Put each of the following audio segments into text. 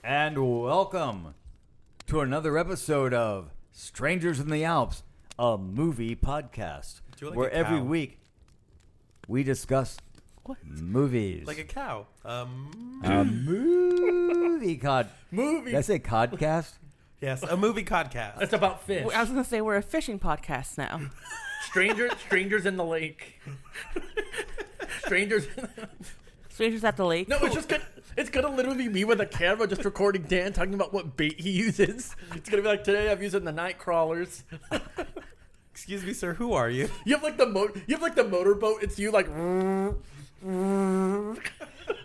And welcome to another episode of Strangers in the Alps, a movie podcast, where every week we discuss movies. Like a cow. A movie Movie. Did I say codcast? Yes, a movie podcast. It's about fish. I was going to say we're a fishing podcast now. Strangers in the lake. Strangers Strangers at the lake. No, it's gonna literally be me with a camera just recording Dan talking about what bait he uses. It's gonna be like, today I'm using the night crawlers. Excuse me, sir. Who are you? You have like the motorboat. It's you like.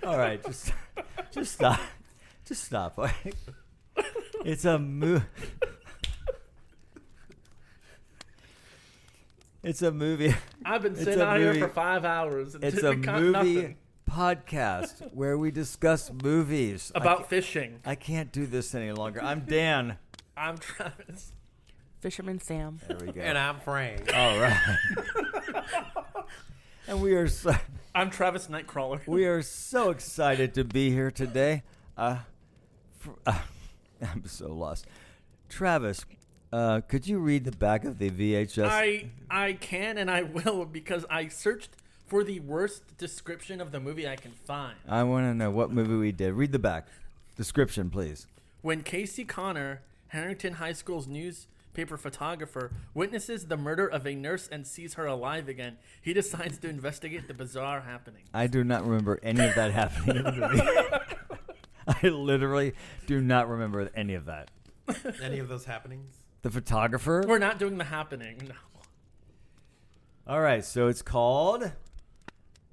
All right, just stop. Just stop. All right? It's a It's a movie. I've been sitting out here for 5 hours. And It's a got movie nothing. podcast where we discuss movies. About fishing. I can't do this any longer. I'm Dan. I'm Travis. Fisherman Sam. There we go. And I'm Frank. All right. And we are I'm Travis Nightcrawler. we are so excited to be here today. I'm so lost. Travis, could you read the back of the VHS? I can and I will because I searched for the worst description of the movie I can find. I want to know what movie we did. Read the back. Description, please. When Casey Connor, Herrington High School's newspaper photographer, witnesses the murder of a nurse and sees her alive again, he decides to investigate the bizarre happening. I do not remember any of that happening in the movie. I literally do not remember any of that. Any of those happenings? The photographer? We're not doing the happening, no. All right, so it's called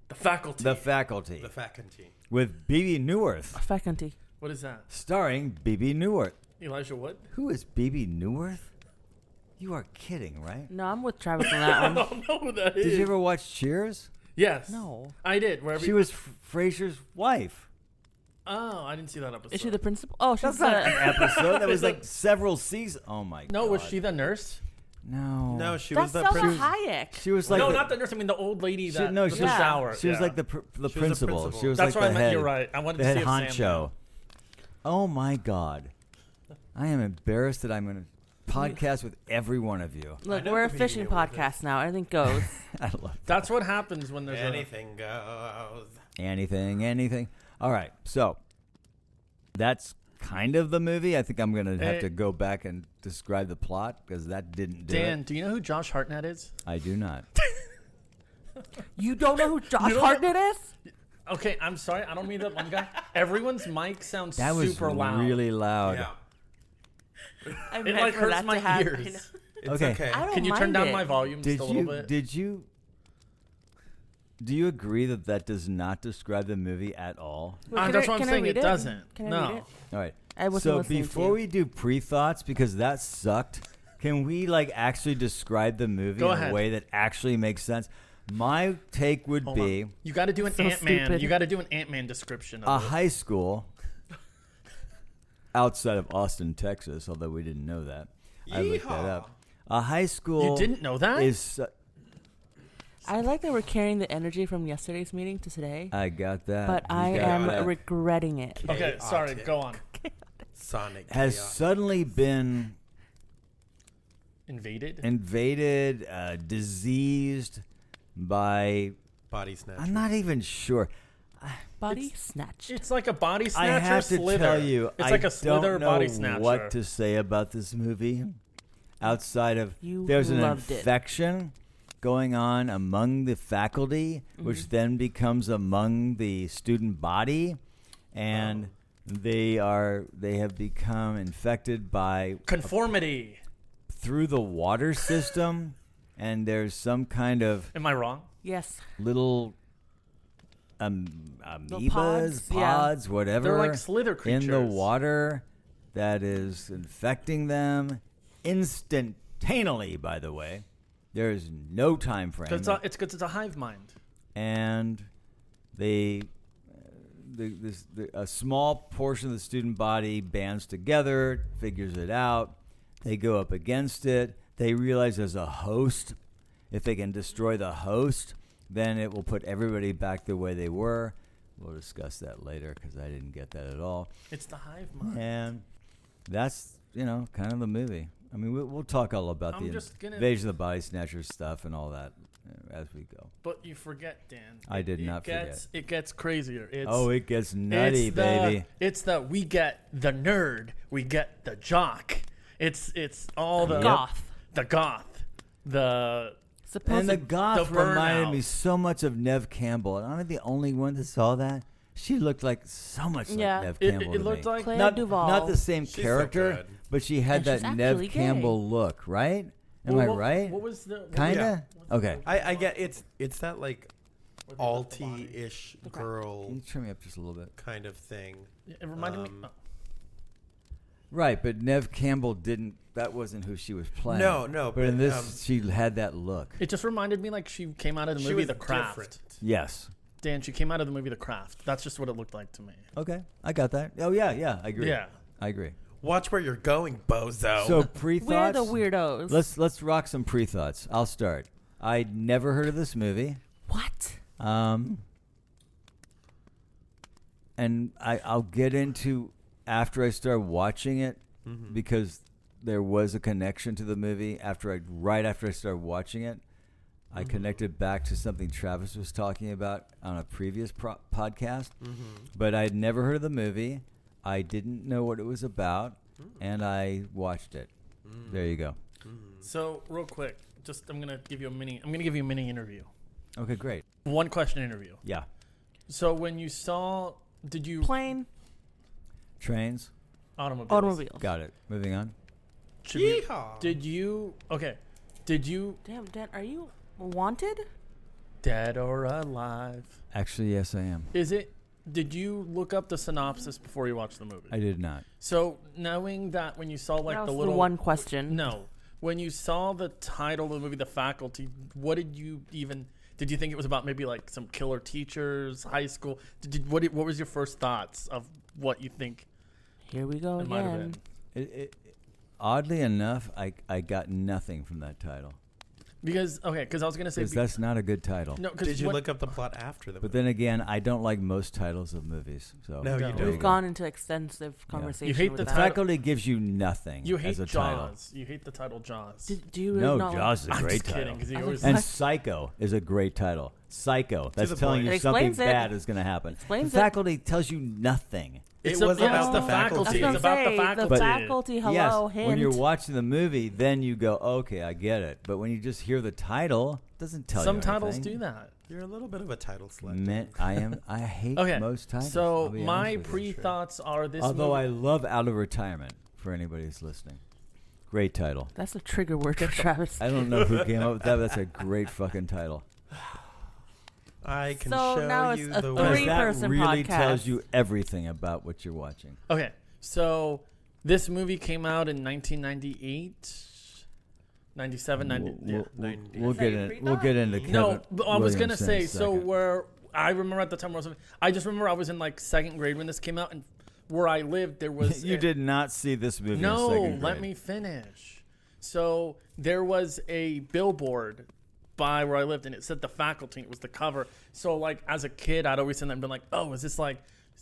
The Faculty. The Faculty. The faculty. With B.B. Newirth. Faculty. What is that? Starring B.B. Newirth. Elijah Wood? Who is B.B. Newirth? You are kidding, right? No, I'm with Travis on that I one. don't know who that is. Did you ever watch Cheers? Yes. No. I did. She was Frasier's wife. Oh, I didn't see that episode. Is she the principal? Oh, she's That's not an the... episode. That was like several seasons. Oh, my God. No, was she the nurse? No. No, she That's was the Selma prince. Hayek. She was like No, not the nurse. I mean the old lady that no, was she the was- shower. She was Yeah. like the principal. principal. She was That's like what the I meant. head. You're right. I wanted The to head see if Sam honcho. knew. Oh, my God. I am embarrassed that I'm going to podcast with every one of you. Look, know we're a who fishing you were with podcast now. Anything goes. I love That's what happens when there's Anything goes. anything. All right, so that's kind of the movie. I think I'm going to have to go back and describe the plot because that didn't do Dan, it. do you know who Josh Hartnett is? I do not. You don't know who Josh don't Hartnett is? Okay, I'm sorry. I don't mean that one guy. Everyone's mic sounds That was super loud. really loud. Yeah. I It meant like for hurts that my to happen. ears. It's Okay. okay. I don't Can you turn mind down it. my volume just a little bit? Do you agree that that does not describe the movie at all? Well, can That's I- what I'm can I saying. read It doesn't. Can I No. read it? All right. I wasn't So listening to before you. we do pre-thoughts, because that sucked, can we like actually describe the movie Go in ahead. a way that actually makes sense? My take would Hold be on. You got to do an So Ant-Man. stupid. You got to do an Ant-Man description a of it. high school outside of Austin, Texas, although we didn't know that. I looked that Yeehaw. up. A high school You didn't know that? is I like that we're carrying the energy from yesterday's meeting to today, I got that. but You I got am that. regretting it. Okay, sorry. Chaotic. Go on. Sonic has chaos. suddenly been Invaded? invaded, diseased by Body snatcher. I'm not even sure. Body snatched. It's like a body snatcher I have to slither. tell you, it's I like a slither don't know body snatcher. what to say about this movie. Outside of You there's an loved it. infection going on among the faculty, which then becomes among the student body, and they have become infected by Conformity. through the water system, and there's some kind of Am I wrong? Yes. little amoebas, pods, pods, yeah. whatever. They're like slither creatures. in the water that is infecting them instantaneously, by the way. There's no time frame. It's it's a hive mind. And a small portion of the student body bands together, figures it out. They go up against it. They realize there's a host. If they can destroy the host, then it will put everybody back the way they were. we'll discuss that later because I didn't get that at all. It's the hive mind. And that's, kind of the movie. I mean, we'll talk all about I'm the just gonna- Invasion of the Body Snatchers stuff and all that as we go. But you forget, Dan. I did not forget. It gets crazier. It gets nutty, baby. It's we get the nerd, we get the jock. It's all the goth. The goth. The And the goth the reminded burnout. me so much of Nev Campbell. And I'm the only one that saw that. She looked like so much Yeah. like Nev It Campbell. to looked me. like Clea not, Duvall. not the same She's so character, good. but she had And that she's Nev actually gay. Campbell look, right? Am I right? What was the Kinda. Yeah. Okay. I get it's that like alty-ish girl Can you turn me up just a little bit? Oh. kind of thing. It reminded me. Right, but Nev Campbell didn't. That wasn't who she was playing. No, But in but, this, she had that look. It just reminded me like she came out of the She movie was The Craft. different. Yes. Dan, she came out of the movie The Craft. That's just what it looked like to me. Okay, I got that. Oh yeah, I agree. Yeah. I agree. Watch where you're going, bozo. So pre-thoughts. We're the weirdos. Let's rock some pre-thoughts. I'll start. I'd never heard of this movie. What? And I'll get into after I start watching it because there was a connection to the movie right after I started watching it. I connected back to something Travis was talking about on a previous podcast, but I'd never heard of the movie. I didn't know what it was about, and I watched it. There you go. So real quick, I'm gonna give you a mini interview. Okay, great. One question interview. Yeah. So when you saw, did you Plane. Trains. Automobiles. Got it. Moving on. Should we- Yeehaw. Did you? Okay. Did you? Damn, Dan, are you wanted? Dead or alive? Actually, yes, I am. Is it? Did you look up the synopsis before you watched the movie? I did not. So knowing that when you saw like That the was little one question. No, when you saw the title of the movie, The Faculty, what did you even? Did you think it was about maybe like some killer teachers, high school? What was your first thoughts of what you think Here we go it might have again. been? Oddly enough, I got nothing from that title. Because I was gonna say Because that's not a good title. no. Did you look up the plot after the But movie? then again, I don't like most titles of movies. So No, you No. don't. There you We've go. gone into extensive conversation. You hate with the that. title. Faculty gives you nothing. You hate as a Jaws. You hate the title Jaws. Do you really title. not No, Jaws is a I'm great just kidding. title. 'Cause you I always, was And Like- Psycho is a great title. Psycho. That's the telling point. you It something explains it. bad is going to happen. Explains The it. Faculty tells you nothing. It was about the faculty. That's It's what about I'm the saying. faculty. The faculty. Hello, yes, hint. when you're watching the movie, then you go, okay, I get it. But when you just hear the title, it doesn't tell Some you titles anything. do that. You're a little bit of a title slut. I hate Okay. most titles. So I'll be my honest with you. pre-thoughts are this. Although movie, I love Out of Retirement for anybody who's listening. Great title. That's a trigger word for Travis. I don't know who came up with that, but that's a great fucking title. I can So show now you it's a the Because way. three-person that really podcast. tells you everything about what you're watching. Okay, so this movie came out in 1998, 97, 90. Yeah. We'll get in. We'll get into Kevin No, but I was gonna Williamson say. in a So second. where I remember at the time, I just remember I was in like second grade when this came out, and where I lived, there was you did not see this movie. No, in second let grade. me finish. So there was a billboard by where I lived, and it said The Faculty. It was the cover. So like as a kid, I'd always seen that and been like, "Oh, is this like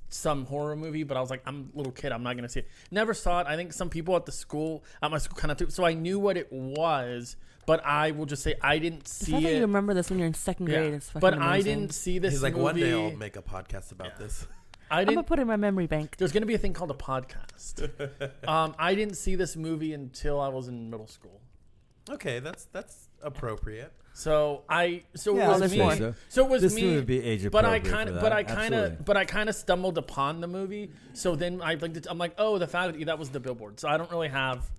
some horror movie?" But I was like, "I'm a little kid. I'm not gonna see it." Never saw it. I think some people at my school kind of. So I knew what it was, but I will just say I didn't The see fact that you it. remember this when you're in second grade is fucking But I amazing. didn't see this He's like, movie. one day I'll make a podcast about this. I I'm gonna didn't. put it in my memory bank. There's gonna be a thing called a podcast. I didn't see this movie until I was in middle school. Okay, that's appropriate. So Yeah, it I'll was say me. so. So it was This me. would be age but I appropriate kind for of, that. Absolutely. but I kind of stumbled upon the movie. So then I'm like, oh, The Faculty. That was the billboard. So I don't really have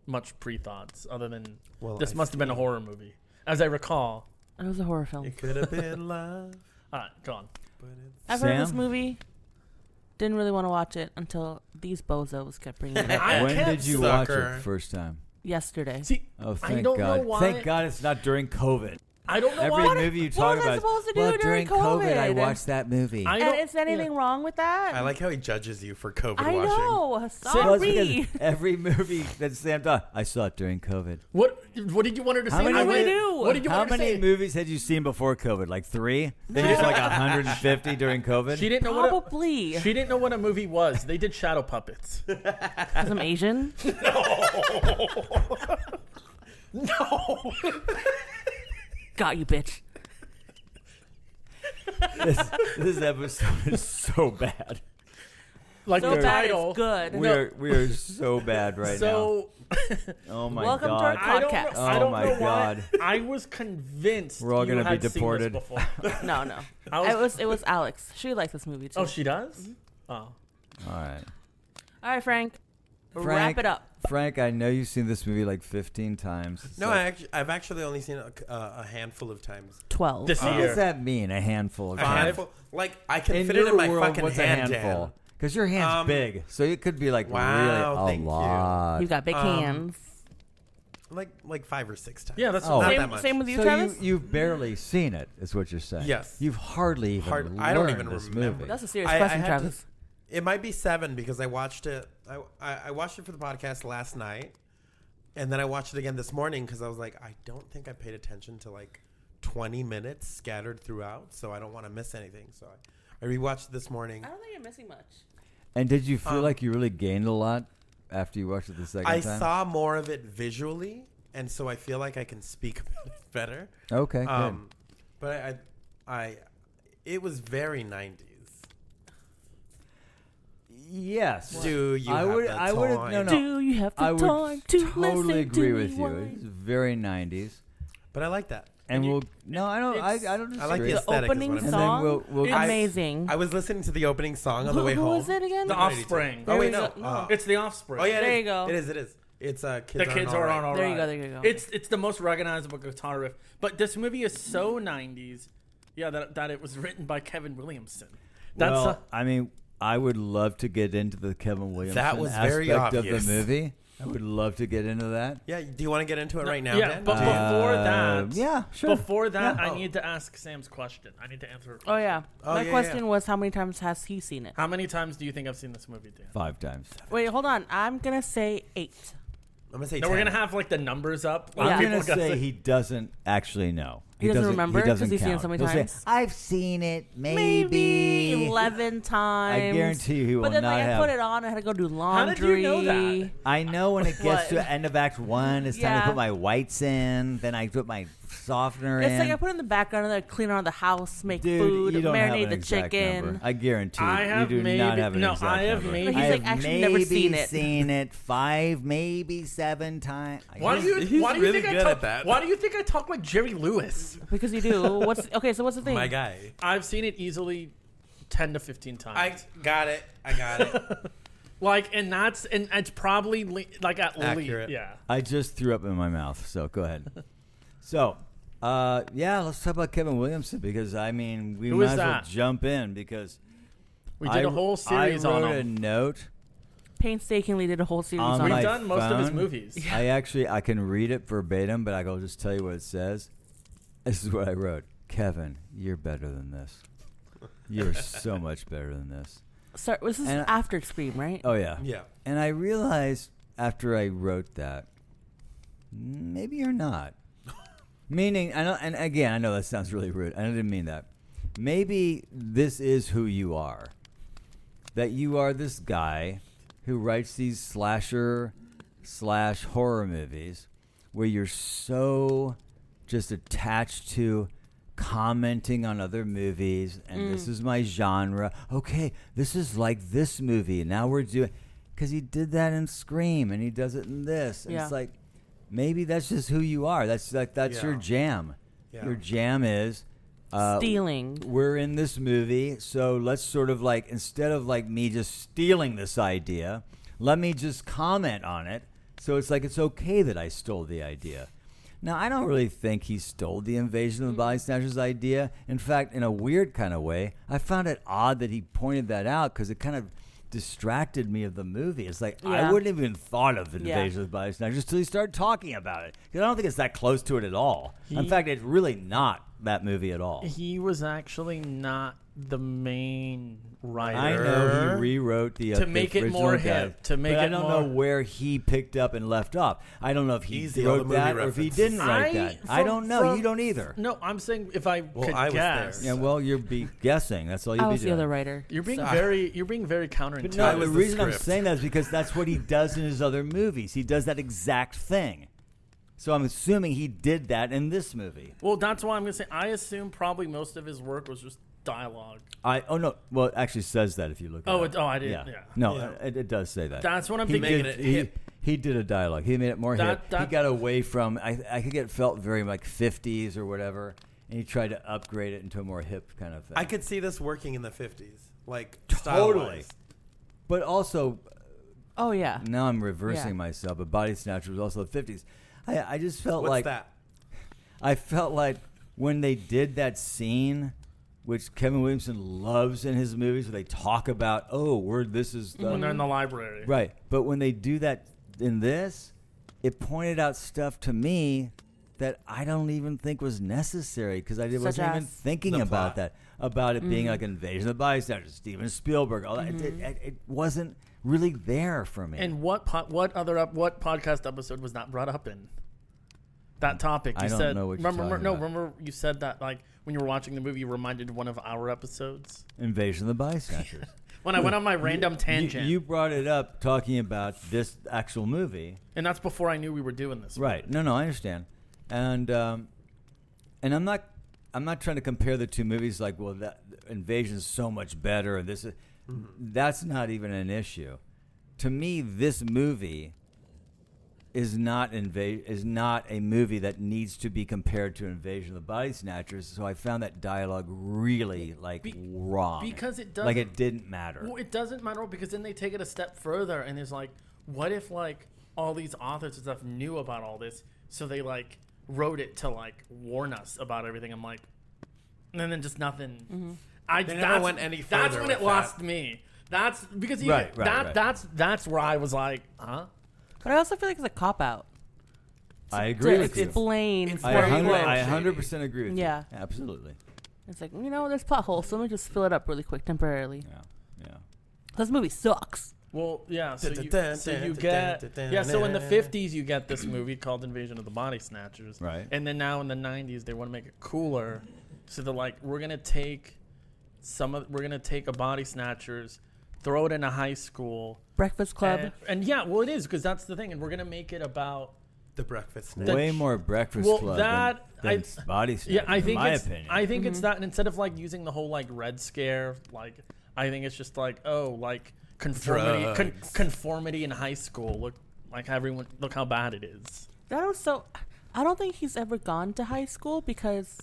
much pre-thoughts other than this must have been a horror movie, as I recall. It was a horror film. It could have been love, All right, go on. but it's I've heard of this Sam? movie. Didn't really want to watch it until these bozos kept bringing it up I When kept did you watch sucker. it first time? yesterday. See, Oh, I thank don't God! know why. Thank God it's not during COVID. I don't know Every why. movie you What talk was I about. supposed to do Well, during COVID, I COVID? watched that movie. I And don't- is anything wrong with that? I like how he judges you for COVID I watching. know. Well, it's Sorry. because every movie that Sam does, I saw it during COVID. What did you want her to How say? many I mo- read- do? What did you How want her to many say? movies had you seen before COVID? Like 3? Then you saw like 150 during COVID? She didn't know what Probably. she didn't know what a movie was. They did shadow puppets. Because I'm Asian. No. Got you, bitch. This episode is so bad. Like So the bad title. it's good. We are so bad right So now. Oh my Welcome to god. our I don't podcast. know, I Oh don't my know why. God. I was convinced We're all you gonna be had seen this deported. before. No. It was Alex. She likes this movie too. Oh, she does? Oh. All right. All right, Frank. Wrap Frank, it up. Frank, I know you've seen this movie like 15 times. No, So- I've actually only seen it a handful of times. 12. This What year. does that mean? A handful of A times? handful, like I can In fit it your in my world, fucking what's hand. a handful? Dan. Because your hand's big, so it could be like Wow, really thank a you. lot. You've got big hands. Like 5 or 6 times. Yeah, that's Oh. not Same, that much. same with you, So Travis? you've barely seen it, is what you're saying. Yes. You've hardly even learned I don't even this remember. movie. That's a serious I question, had to- Travis. It might be 7 because I watched it. I watched it for the podcast last night, and then I watched it again this morning because I was like, I don't think I paid attention to like 20 minutes scattered throughout, so I don't want to miss anything. So I rewatched it this morning. I don't think you're missing much. And did you feel like you really gained a lot after you watched it the second I time? saw more of it visually, and so I feel like I can speak better. Okay, good. But it was very 90s. Yes. Do you I have would. the I would. time? No, no. Do you have the I would time to totally listen agree to with me you. whine? It's very 90s. But I like that. And you- we'll. No, I don't. I don't disagree. I like the The aesthetic is opening what I'm And saying. then song, we'll amazing. I was listening to the opening song on the way Who home. was it again? The Offspring. Oh wait, There no. we go. It's The Offspring. Oh yeah, There you go. It is. It's The kids kids aren't aren't all There you right. go, there you go. It's the most recognizable guitar riff. But this movie is so 90s. Yeah, that it was written by Kevin Williamson. That's well, I mean, I would love to get into the Kevin Williamson That was very aspect obvious. of the movie. I would love to get into that. Yeah. Do you want to get into it right now? yeah, Dan? but before that, yeah, sure. Before that, Yeah. I need to ask Sam's question. I need to answer her Oh, yeah. Oh, My yeah, question yeah. was, how many times has he seen it? How many times do you think I've seen this movie, Dan? 5 times. Wait, hold on. I'm going to say 8. I'm gonna say. No, 10. we're gonna have like the numbers up. Yeah. I'm People gonna gotta say he doesn't actually know. He doesn't remember? He doesn't 'Cause he's seen it count. so many He'll say, times? I've seen it Maybe maybe 11 times. I guarantee you he will But then not like, I have. put it on. I had to go do How laundry. did you know that? I know when it gets What? to end of Act 1, it's time to Yeah. put my whites in. Then I put my softener It's in. like I put it in the background and then I clean around the house, make Dude, food, you don't have marinate an the exact chicken. number. I guarantee I you have do maybe- not have an no, exact I have number. maybe- He's I like, have actually never seen maybe it. seen it 5, maybe 7 times. Why do you? He's Why do you really think good I at talk? that. Why do you think I talk like Jerry Lewis? Because you do. Okay, so what's the thing? My guy. I've seen it easily 10 to 15 times. I got it. Like, and it's probably like at least, Accurate. yeah. I just threw up in my mouth, so go ahead. So, yeah, let's talk about Kevin Williamson because, I mean, we Who might is as well that? jump in because We did a whole series I on wrote a him. note. Painstakingly did a whole series On on We've my it. done most of his phone. movies. I can read it verbatim, but I'll just tell you what it says. This is what I wrote. Kevin, you're better than this. You're so much better than this. Sorry, this is And- after Scream, right? Oh, yeah. Yeah. And I realized after I wrote that, maybe you're not. Meaning, I know, and again, I know that sounds really rude. I didn't mean that. Maybe this is who you are. That you are this guy who writes these slasher/horror movies where you're so just attached to commenting on other movies, and this is my genre. Okay, this is like this movie. Now we're doing, because he did that in Scream, and he does it in this. And Yeah. it's like, maybe that's just who you are. That's your Yeah. jam. Yeah. Your jam is Stealing. we're in this movie, so let's sort of like, instead of like me just stealing this idea, let me just comment on it. So it's like it's okay that I stole the idea. Now, I don't really think he stole the Invasion of the Body Snatchers idea. In fact, in a weird kind of way, I found it odd that he pointed that out because it kind of distracted me of the movie. It's like I wouldn't even thought of Invasion of the Body Snatchers until you start talking about it. Because I don't think it's that close to it at all. In fact, it's really not that movie at all. He was actually not the main writer. I know he rewrote to make it more hip. To make but it I don't more... know where he picked up and left off. I don't know if he wrote that or if he didn't write that. I don't know. You don't either. No, I'm saying if I could I was guess. there. Yeah, well, you're guessing. That's all you'd be doing. I was the other writer. You're being very counterintuitive. But no, the reason I'm saying that is because that's what he does in his other movies. He does that exact thing. So I'm assuming he did that in this movie. Well, that's why I'm going to say I assume probably most of his work was just dialogue. No. Well, it actually says that if you look at it. I didn't. Yeah. No, it does say that. That's what I'm thinking. He did a dialogue. He made it more hip. He got away from, I think it felt very like 50s or whatever, and he tried to upgrade it into a more hip kind of thing. I could see this working in the 50s. Like, totally. But also... Oh, yeah. Now I'm reversing myself, but Body Snatcher was also the 50s. I just felt What's like... that? I felt like when they did that scene, which Kevin Williamson loves in his movies, where they talk about, this is the... When they're in the library. Right. But when they do that in this, it pointed out stuff to me that I don't even think was necessary because I wasn't even thinking about that. About it being like Invasion of the Body Snatchers, Steven Spielberg, all that. It wasn't really there for me. And what podcast episode was not brought up in? That topic. You I don't said, know what you're talking about. Remember you said that like when you were watching the movie, you reminded one of our episodes. Invasion of the Body Snatchers. When I went on my random tangent. You brought it up talking about this actual movie. And that's before I knew we were doing this. Right. No, I understand. And I'm not trying to compare the two movies like, well, that Invasion is so much better and this is that's not even an issue. To me, this movie is not a movie that needs to be compared to Invasion of the Body Snatchers. So I found that dialogue really wrong because it doesn't like it didn't matter. Well, it doesn't matter because then they take it a step further and there's like, what if like all these authors and stuff knew about all this, so they like wrote it to like warn us about everything. I'm like, and then just nothing. They never went any further. That's when it lost me. That's because that's where I was like, huh? But I also feel like it's a cop out. I agree to with you. Explain. I 100% agree with you. Yeah, absolutely. It's like, there's plot holes, so let me just fill it up really quick temporarily. Yeah. This movie sucks. Well, yeah. So you get so in the 50s you get this movie called Invasion of the Body Snatchers, right? And then now in the 90s they want to make it cooler, so they're like, we're gonna take a Body Snatchers, throw it in a high school Breakfast Club, and yeah, well it is because that's the thing, and we're gonna make it about the Breakfast Snatch. Way more Breakfast Club than Body Snatchers. Yeah, I think in my opinion. I think it's that, and instead of like using the whole like Red Scare, like I think it's just like conformity in high school. Look how bad it is. That was so. I don't think he's ever gone to high school because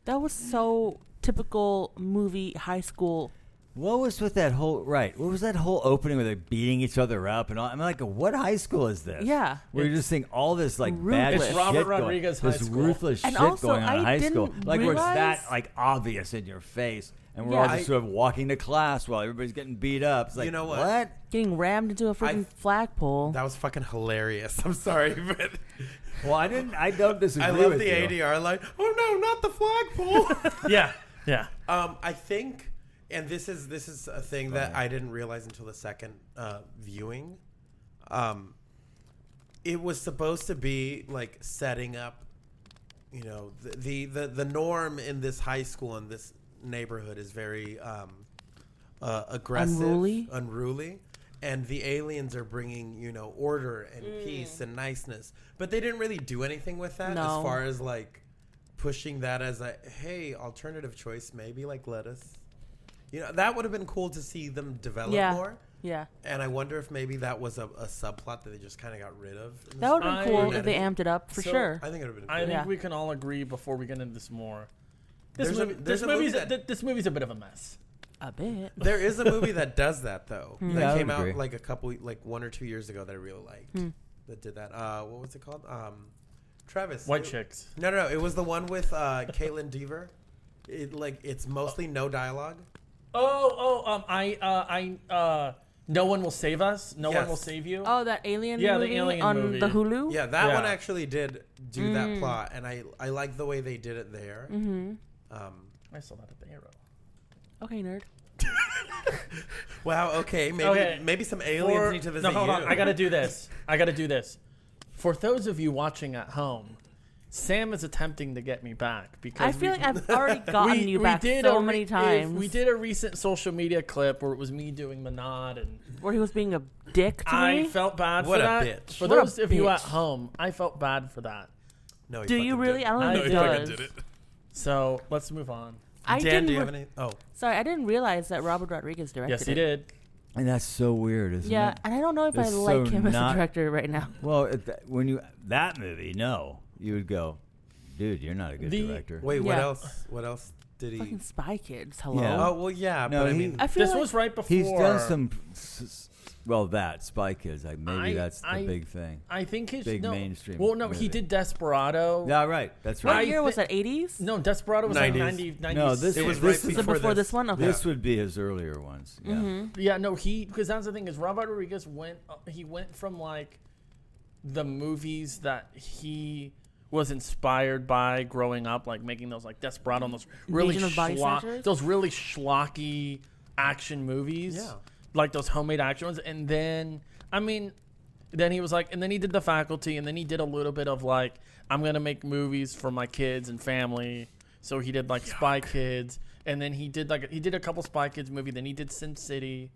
that was so typical movie high school. What was with that whole What was that whole opening where they're beating each other up and all? I'm like, what high school is this? Yeah, where you're just seeing all this like bad it's shit Robert going, Rodriguez High this School. ruthless and shit also, going on in high school, like where it's that realize- like obvious in your face, and we're all just sort of walking to class while everybody's getting beat up. It's like, you know what? Getting rammed into a freaking flagpole. That was fucking hilarious. I'm sorry, but well, I don't disagree. I love with the you. ADR line. Oh no, not the flagpole. Yeah. I think, and this is a thing that I didn't realize until the second viewing. It was supposed to be like setting up, the norm in this high school in this neighborhood is very aggressive, unruly, and the aliens are bringing order and peace and niceness, but they didn't really do anything with that as far as like pushing that as a alternative choice, maybe like lettuce. That would have been cool to see them develop more. Yeah. And I wonder if maybe that was a subplot that they just kind of got rid of. That would have been cool if they amped it up for sure. I think it would have been cool. I think we can all agree before we get into this more. This There's movie's a bit of a mess. A bit. There is a movie that does that though. That came out agree. like 1 or 2 years ago that I really liked. That did that. What was it called? Travis. White Chicks. No. It was the one with Caitlin Dever. It's mostly no dialogue. No One Will Save Us. No One Yes. Will Save You. Oh, that alien Yeah, the movie alien on movie. the Hulu? Yeah, that Yeah. one actually did do that plot, and I like the way they did it there. Mm-hmm. I saw that at the Arrow. Okay, nerd. Wow. Okay. Maybe some aliens need to visit hold you. on. I got to do this. For those of you watching at home, Sam is attempting to get me back because I feel like I've already gotten you back so many times. We did a recent social media clip where it was me doing the nod and where he was being a dick to I me. felt bad What for a that. bitch. For What a those of you at bitch. home, I felt bad for that. No, he Do you fucking really? did. I don't I think he did. does. Did it. So let's move on. I Dan, do you didn't. have any? Oh, Sorry, I didn't realize that Robert Rodriguez directed Yes, he it. did. And that's so weird, isn't Yeah, it? and I don't know if I It's like so him as a not- director right now. Well, when you that movie, no, you would go, dude, you're not a good director. wait. What Yeah. else? What else did he? Fucking Spy Kids. Hello. Yeah. Oh well, yeah. No, but I he- mean, I feel This like was right before. He's done some. That Spy Kids, like maybe I- that's the big thing. I think his Big mainstream Well, no, movie. he did Desperado. Yeah, right. That's what right. I year was thi- that? 80s? No, Desperado was like 90s. 90s. No, this it was this right is- So before, before this one? Okay. This would be his earlier ones. Yeah. Mm-hmm. Yeah, no, because that's the thing is Robert Rodriguez went from like the movies that he was inspired by growing up, like making those like Desperado and those really Invasion of Body Snatchers? those really schlocky action movies, Yeah. like those homemade action ones, and then then he was like, and then he did The Faculty, and then he did a little bit of like, I'm gonna make movies for my kids and family. So he did like Spy Kids, and then he did a couple Spy Kids movie. Then he did Sin City.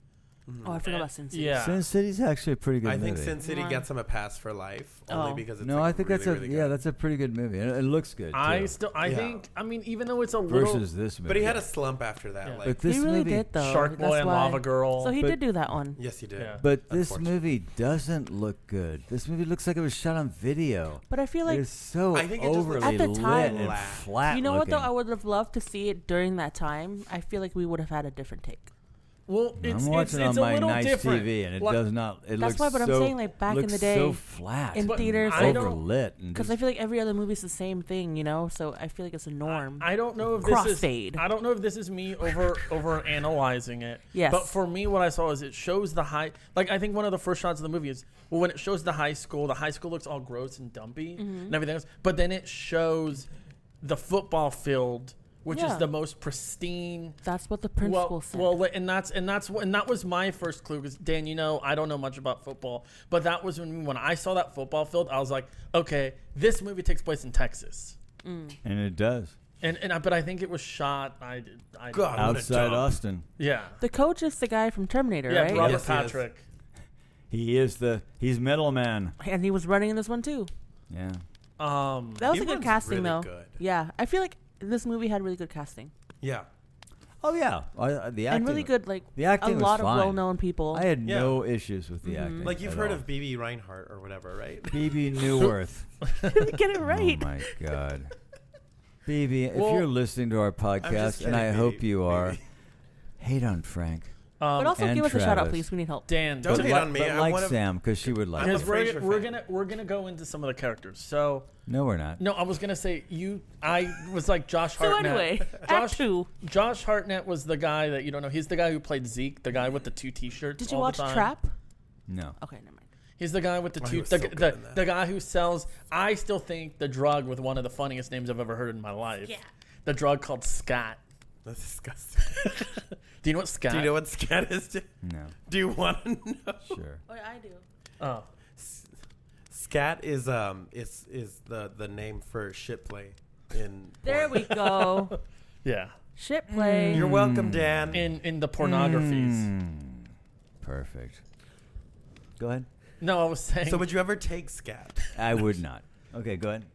Oh, I forgot about Sin City. Yeah, Sin City's actually a pretty good I movie. think Sin City Wow. gets him a pass for life only Oh. because it's No, like I think really, that's a really good. that's a pretty good movie. It looks good. I too. think even though it's a little versus this movie. But he had a slump after that. Yeah. Like, But this He really movie, did, though. Shark Boy That's and why. Lava Girl. So he But- did do that one. yes, he did. Yeah. But this Unfortunately. movie doesn't look good. This movie looks like it was shot on video. But I feel like, It's so I think it just looks- overly At the lit time- and Flat. flat. you know what, though? looking. I would have loved to see it during that time. I feel like we would have had a different take. Well, I'm it's watching it's on a my little nice different. TV, and it Like- does not. It That's looks why, but I'm so, saying, like, back in looks the day, so flat in and theaters, I don't- overlit, and Because I feel like every other movie's the same thing, you know? So I feel like it's a norm. I don't know if this is. Crossfade. I don't know if this is me over analyzing it. Yes. But for me, what I saw is it shows the high. Like I think one of the first shots of the movie is when it shows the high school. The high school looks all gross and dumpy and everything else. But then it shows the football field, which is Yeah. the most pristine. That's what the principal said. Well, and that was my first clue because Dan, I don't know much about football, but that was when I saw that football field, I was like, okay, this movie takes place in Texas, and it does but I think it was shot. I God, what a outside dump. Austin. yeah, the coach is the guy from Terminator, yeah, right? Robert Yes, he is. Patrick. He's middleman. And he was running in this one, too. Yeah. That was He a good runs casting, really though. good. Yeah. I feel like this movie had really good casting. Yeah. Oh yeah. The acting. And really good, like, The acting a was lot fine. of well-known people. I had Yeah. no issues with the acting. Like you've at heard all. of BB Reinhardt or whatever, right? BB Newworth. Get it right. Oh my God. BB, if Well, you're listening to our podcast, kidding, and I BB, hope you are, BB. hate on Frank. But also and give us a shout out, Travis. please. We need help. Dan, Don't so hate let- on me. But I'm like one of- Sam, because she would like I'm a it. because we're, Frasier we're fan. gonna go into some of the characters. So No, we're not. no, I was gonna say I was like Josh So Hartnett. anyway, Act Josh 2. Josh Hartnett was the guy that you don't know. He's the guy who played Zeke, the guy with the 2 T-shirts. Did you all watch the time. Trap? No. Okay, never mind. He's the guy with the Oh, he two. was The, so good the, in that. the guy who sells. I still think the drug with one of the funniest names I've ever heard in my life. Yeah. The drug called scat. That's disgusting. Do you know what scat? Do you know what scat is? No. Do you want to know? Sure. Oh, yeah, I do. Oh, Scat is the name for shit play in. There porn. we go. yeah. Shit play. You're welcome, Dan. In the pornographies. Mm. Perfect. Go ahead. No, I was saying. So would you ever take scat? I would not. Okay, go ahead.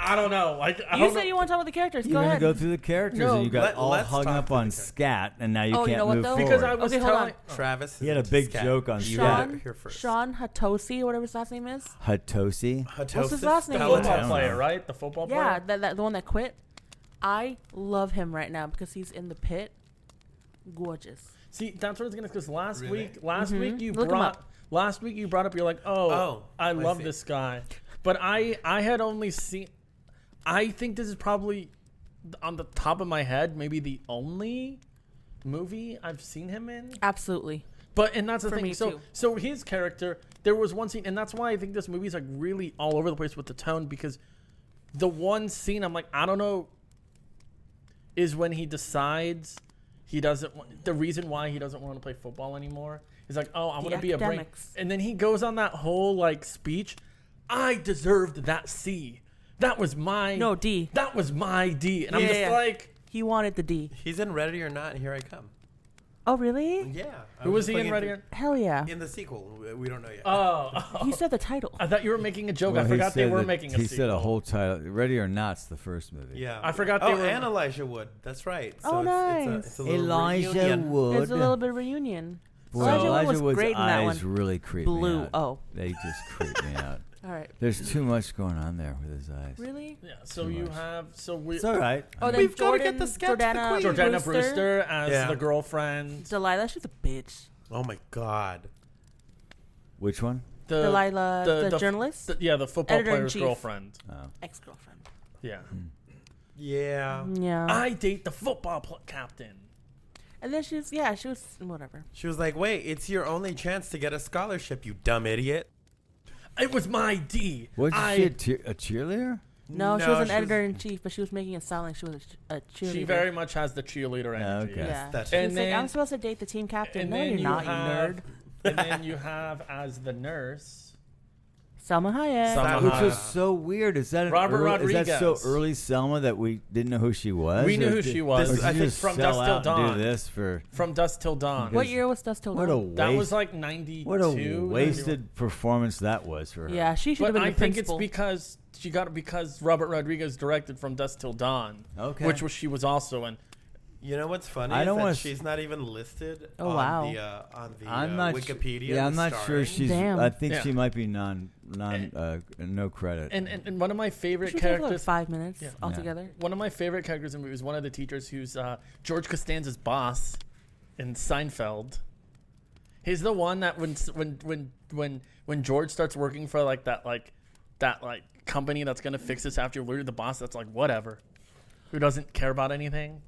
I don't know. Like I You don't said know. you want to talk about the characters. You're Go gonna ahead. go through the characters, No, and you got all let's hung talk up through on the scat, and now you Oh, you can't know what, move though? forward. because I was Okay, hold telling. on. Travis. He had a into big scat. joke on You scat. heard it here first. Shawn Hatosy, or whatever his last name is. Hatosy. What's his last name? The Spell it football out. don't player, know. right? The football Yeah, player. the one that quit. I love him right now because he's in the pit. Gorgeous. See, that's what I was gonna. Because last Really? week you Look him brought. up. Last week you brought up. You're like, I I love see. this guy, but I had only seen. I think this is probably on the top of my head, maybe the only movie I've seen him in. Absolutely. And that's the For thing. me, too. So his character, there was one scene, and that's why I think this movie is like really all over the place with the tone, because the one scene I'm like, I don't know, is when he decides he doesn't want, the reason why he doesn't want to play football anymore. He's like, oh, I want to be a brain. And then he goes on that whole like speech. I deserved that C. That was my D. That was my D. And I'm just like, he wanted the D. He's in Ready or Not, and Here I Come. Oh, really? Yeah. Who was he in Ready or? Hell yeah. In the sequel, we don't know yet. Oh. He said the title. I thought you were making a joke. Well, I forgot they were making a sequel. He said a whole title. Ready or Not's the first movie. Yeah. I forgot they were. And Elijah Wood. That's right. So nice. It's a little Elijah reunion. Wood. There's a little bit of reunion. Boy, Elijah was Wood's great in that eyes one. really creep Blue. me out. Oh. They just creep me out. All right. There's too much going on there with his eyes. Really? Yeah. So Too you much. have. So we. It's all right. Oh, then We've got to Jordan, get the sketch to the queen. Jordana Brewster as Yeah. the girlfriend. Delilah, she's a bitch. Oh my God. Which one? Delilah, the journalist? The football player's Editor-in-chief. girlfriend. Oh. Ex-girlfriend. Yeah. Yeah. Yeah. I date the football captain. And then she was, whatever. She was like, wait, it's your only chance to get a scholarship, you dumb idiot. It was my D. Was she a cheerleader? No, she was an editor-in-chief, but she was making it sound like she was a cheerleader. She very much has the cheerleader energy. Okay. Yeah. That's She And was like, then- I'm supposed to date the team captain. And No, then you're not, you have, nerd. And then you have as the nurse. Selma Hayek. Salma Which Hayek. was so weird. Is that Robert Is that so Rodriguez. early, Selma, that we didn't know who she was? We knew Or who she was. or did I you think just from sell Dusk Till out and Dawn. do this for From Dusk Till Dawn. What year was Dust Till what a Dawn? waste? That was like 92. What a 91. wasted performance that was for her. Yeah, she should have But been I the think principal. it's because Robert Rodriguez directed From Dusk Till Dawn. Okay. Which was she was also in. You know what's funny? I don't is wanna that s- she's not even listed Oh, on wow. the I'm not Wikipedia. Yeah, I'm the not sure starring. she's. Damn. I think Yeah. she might be no credit. And one of my favorite She was there for like characters. 5 minutes Yeah. altogether. One of my favorite characters in the movie was one of the teachers who's George Costanza's boss in Seinfeld. He's the one that when George starts working for that company that's gonna fix this after you're the boss, that's like whatever, who doesn't care about anything.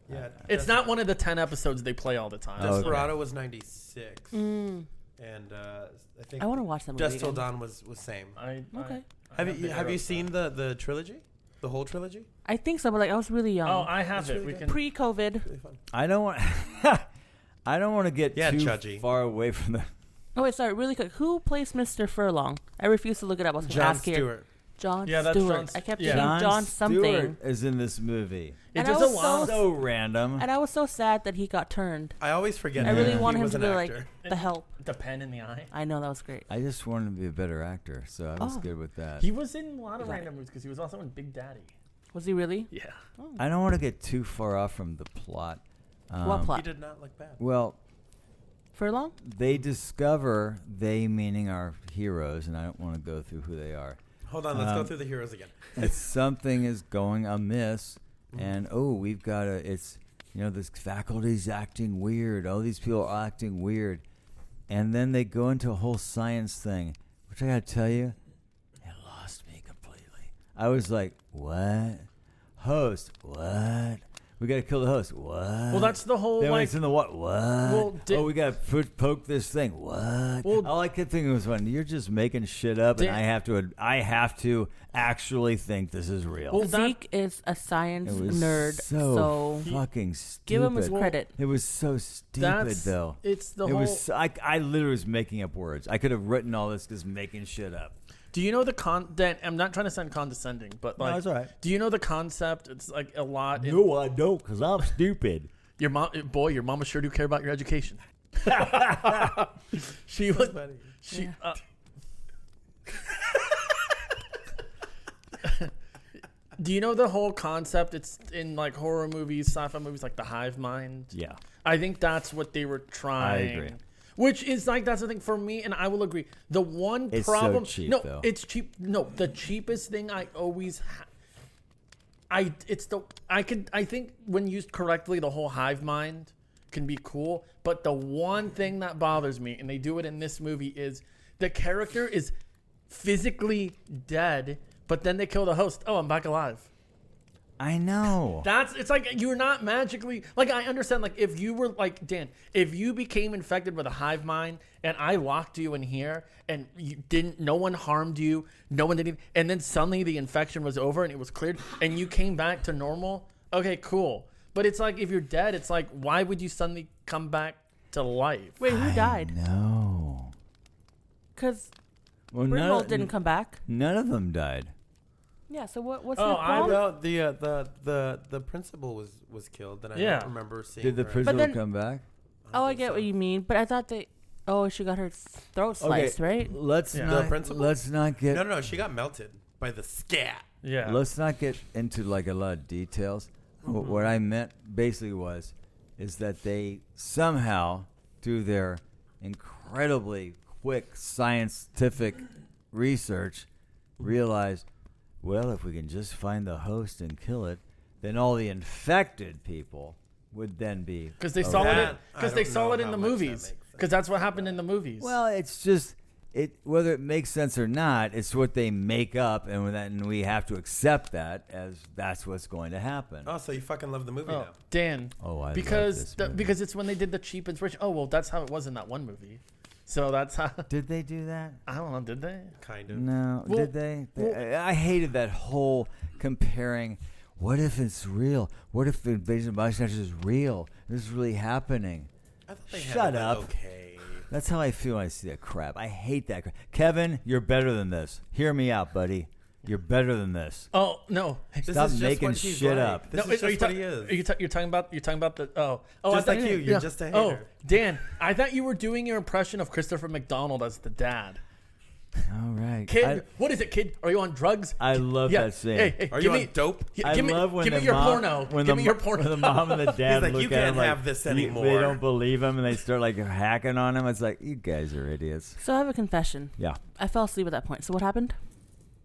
Yeah, It's not one of the 10 episodes they play all the time. Oh, okay. Desperado was 96, and I think I want to watch that movie Dust Till again. Dawn was same. Okay. Have you seen the trilogy, the whole trilogy? I think so, but I was really young. Oh, I have It's it. really We good. can. Pre-COVID. Really fun. I don't want. I don't want to get Yeah, too Chudgy. far away from the. Oh, wait, sorry, really quick. Who plays Mr. Furlong? I refuse to look it up. I was going to John ask here. Stewart. John Yeah, that's Stewart. Jon I kept yeah. thinking John something. Stewart is in this movie. It And does I a was lot. So random. And I was so sad that he got turned. I always forget. I really that want he him was to an be like actor. the help. The pen in the eye. I know, that was great. I just wanted to be a better actor, so I was Oh. good with that. He was in a lot of Got random movies because he was also in Big Daddy. Was he really? Yeah. I don't want to get too far off from the plot. What He plot? did not look bad. Well, Furlong? they discover, they meaning our heroes, and I don't want to go through who they are. Hold on, let's go through the heroes again. That something is going amiss, and we've got to. It's this faculty's acting weird. All these people are acting weird, and then they go into a whole science thing, which I got to tell you, it lost me completely. I was like, "What? Host? What? We got to kill the host? What? Well, that's the whole Then when like. it's in the what? Well, We got to poke this thing. What? Well- I like that thing. It was fun. You're just making shit up, and I have to actually think this is real. Well, Zeke is a science It was nerd, so so fucking stupid. give him his credit. It was so stupid, That's though. It's the It whole. was. I literally was making up words. I could have written all this just making shit up. Do you know the content? I'm not trying to sound condescending, but like, it's all right. do you know the concept? It's like a lot. No, I don't, because I'm stupid. Your mama sure do care about your education. She was. Funny. She. Do you know the whole concept? It's in like horror movies, sci-fi movies, like the hive mind. Yeah. I think that's what they were trying. I agree. Which is like that's the thing for me, and I will agree. The one It's so problem, cheap, no, though. it's cheap. No, the cheapest thing I always, I think when used correctly, the whole hive mind can be cool. But the one thing that bothers me, and they do it in this movie, is the character is physically dead, but then they kill the host. Oh, I'm back alive. I know. It's like you're not magically like I understand like if you were like Dan, if you became infected with a hive mind and I locked you in here and no one harmed you, no one did anything, and then suddenly the infection was over and it was cleared and you came back to normal, okay, cool. But it's like if you're dead, it's like why would you suddenly come back to life? Wait, who died? No. Because Raymond didn't come back. None of them died. Yeah, so what's Oh, the problem? The principal was killed, and I don't remember seeing. Did the her. principal come back? I get what you mean, but I thought they. Oh, she got her throat sliced, right? Let's Yeah. not. The principal? Let's not get. No, she got melted by the scat. Yeah. Let's not get into like a lot of details. What I meant basically is that they somehow, through their incredibly quick scientific research, realized, well, if we can just find the host and kill it, then all the infected people would then be Because they saw it. Because they don't saw know it in how the much that movies. makes sense. Because that's what happened in the movies. Well, it's just whether it makes sense or not, it's what they make up, and we have to accept that as that's what's going to happen. Oh, so you fucking love the movie now? Dan. Oh, I love because this movie. because it's when they did the cheap inspiration. Oh well, that's how it was in that one movie. So that's how. Did they do that? I don't know. Did they? Kind of. No, Well- did they? I hated that whole comparing. What if it's real? What if the invasion of body snatchers is real? This is really happening. I thought they Shut had up. Okay. That's how I feel when I see that crap. I hate that crap. Kevin, you're better than this. Hear me out, buddy. You're better than this. Oh no. This Stop is just making what he's shit like. up. This No, is are you just what ta- he is. Are you're talking about the Just I thought like you, you're just a Oh, hater. Dan, I thought you were doing your impression of Christopher McDonald as the dad. All right. Kid, what is it, kid? Are you on drugs? I love Yeah. that scene. Hey, Are give you me, on dope? I give me, love when give the me your mom, porno. When Give the, me your porno. When the mom and the dad like, look "You at him can't like, have this anymore." They don't believe him, and they start like hacking on him. It's like, you guys are idiots. So I have a confession. Yeah. I fell asleep at that point. So what happened?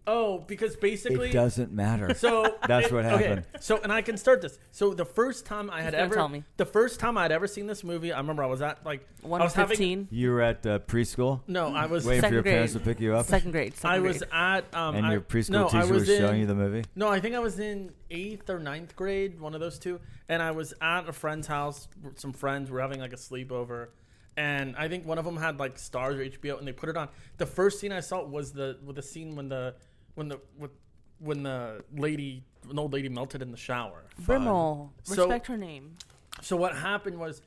Oh, because basically, It doesn't matter. so That's what happened. Okay, so and I can start this. So the first time I had gonna ever, tell me. the first time I had ever seen this movie, I remember I was at like I was having. 1:15. You were at preschool, No, I was. waiting for Second your parents to grade. pick you up, Second grade. I Second was grade. at. and your preschool no, I teacher was in, showing you the movie. No, I think I was in 8th or 9th grade, one of those two. And I was at a friend's house. Some friends were having like a sleepover. And I think one of them had like Stars or HBO, and they put it on. The first scene I saw was the scene when the an old lady melted in the shower. Brimmel. So- Respect her name. So what happened was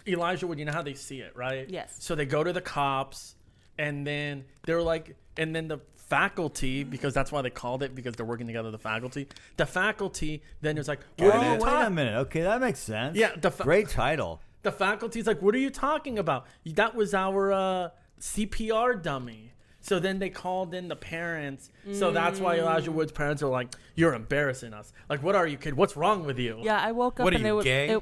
Elijah Wood, you know how they see it, right? Yes. So they go to the cops, and then they're like, and then the faculty, because that's why they called it, because they're working together, the faculty. The faculty then is like, what are you Wait a talking? minute. Okay, that makes sense. Yeah, great title. The faculty's like, what are you talking about? That was our CPR dummy. So then they called in the parents. So that's why Elijah Wood's parents are like, you're embarrassing us. Like, what are you, kid? What's wrong with you? Yeah, I woke up What are and you, it was. gay?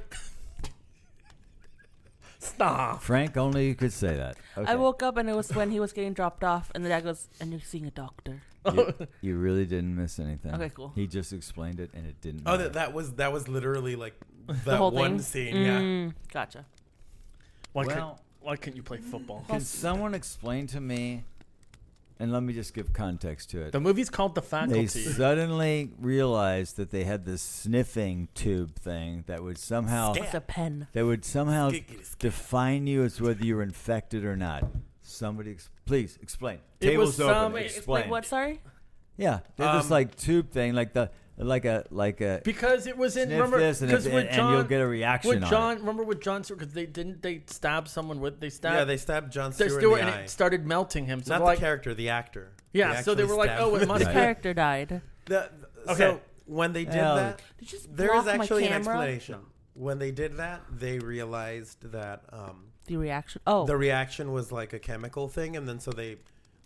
Stop. Frank, only you could say that. Okay. I woke up and it was when he was getting dropped off, and the dad goes, "And you're seeing a doctor." You really didn't miss anything. Okay, cool. He just explained it, and it didn't. Oh, matter. that was literally like that whole one thing? scene. Yeah. Gotcha. Why Well- couldn't you play football? Can someone explain to me? And let me just give context to it. The movie's called The Faculty. They suddenly realized that they had this sniffing tube thing that would somehow It's a pen. define you as whether you were infected or not. Somebody, please explain. It Tables was open. some- Explain. Like what? Sorry. Yeah, they had this like tube thing, like a Because it was in sniff remember this and, because with and John you'll get a reaction with on John it. remember with John Stewart because they stabbed someone with they stabbed Yeah, they stabbed John Stewart Stewart in and the eye. it started melting him. So Not they're like the character, the actor. Yeah, so they actually were like, stabbed oh, it him. must The be- character died. Okay. Okay. So when they did Hell. that, Did you just there block is my actually an camera? explanation. When they did that, they realized that The reaction. Oh, the reaction was like a chemical thing, and then so they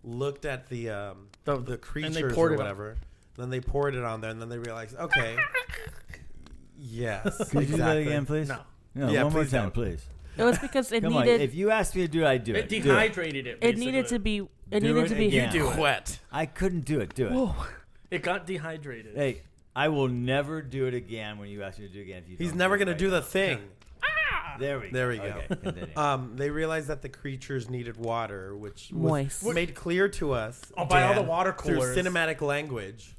looked at the creatures poured or it on. whatever. Then they poured it on there, and then they realized, okay, yes, Could you do that again, please? No. No, Yeah, one more please time, don't. please. it was because it Come on, needed. if you asked me to do it, I'd do it. It Do it. dehydrated it. It needed to basically. be. It Do needed it to be. again. You do it. wet. I couldn't do it. Do it. Whoa. It got dehydrated. Hey, I will never do it again when you ask me to do it again. If you He's don't never do it gonna right do now. the thing. There we There we go. go. Okay, continue. They realized that the creatures needed water, which Moist. was made clear to us by all Dan, the water through coolers. cinematic language.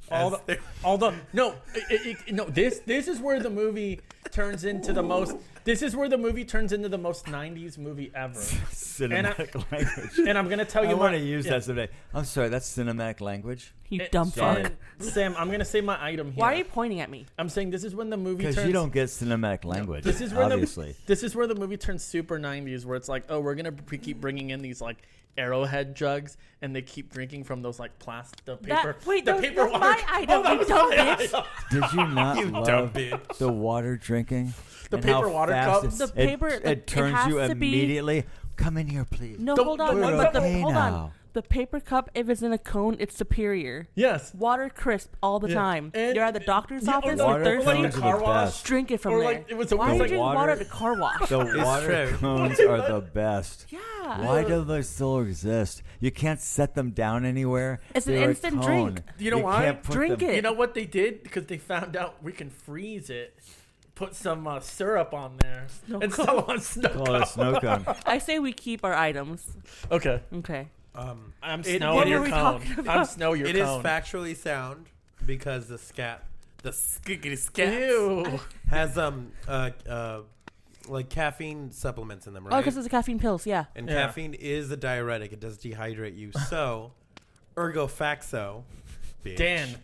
This is where the movie turns into the most. This is where the movie turns into the most '90s movie ever. Cinematic language. And I'm gonna tell you. I want to my- use yeah. that someday. I'm sorry, that's cinematic language. You dumb Sam. fuck. Sam, I'm gonna say my item here. Why are you pointing at me? I'm saying this is when the movie turns. Because you don't get cinematic language. This is where obviously. This is where the movie turns super 90s, where it's like, oh, we're gonna keep bringing in these like Arrowhead jugs, and they keep drinking from those like plastic paper. That's my item, you dumb bitch. Did you not You dumb love bitch. the water drinking? The And how paper water fast cups? it- The paper, It, like, it turns has you to be- immediately. Come in here, please. No, The- hold on. the one But that- hold on. now. The paper cup, if it's in a cone, it's superior. Yes. Water crisp all the Yeah. time. And- You're at the doctor's Yeah, or office. the- Water You're or like thirsty. the cones car are the wash. best. Drink it from Or there. like it was a Why are you the drinking water- water at the car wash? The water true. cones are the best. Yeah. Why do they still exist? You can't set them down anywhere. It's an They're a instant cone. drink. You know why? Can't put Drink them- it. You know what they did? Because they found out we can freeze it, put some syrup on there, Snow and cone. sell on snow Call it a snow cone. I say we keep our items. Okay. Okay. I'm It- snow what your were we cone. talking I'm about? snow your It is cone. factually sound because the skiggity scat Ew. has like caffeine supplements in them, Oh, right? because it's the caffeine pills. Yeah. And Yeah. caffeine is a diuretic. It does dehydrate you. So, ergo facto, bitch. Dan,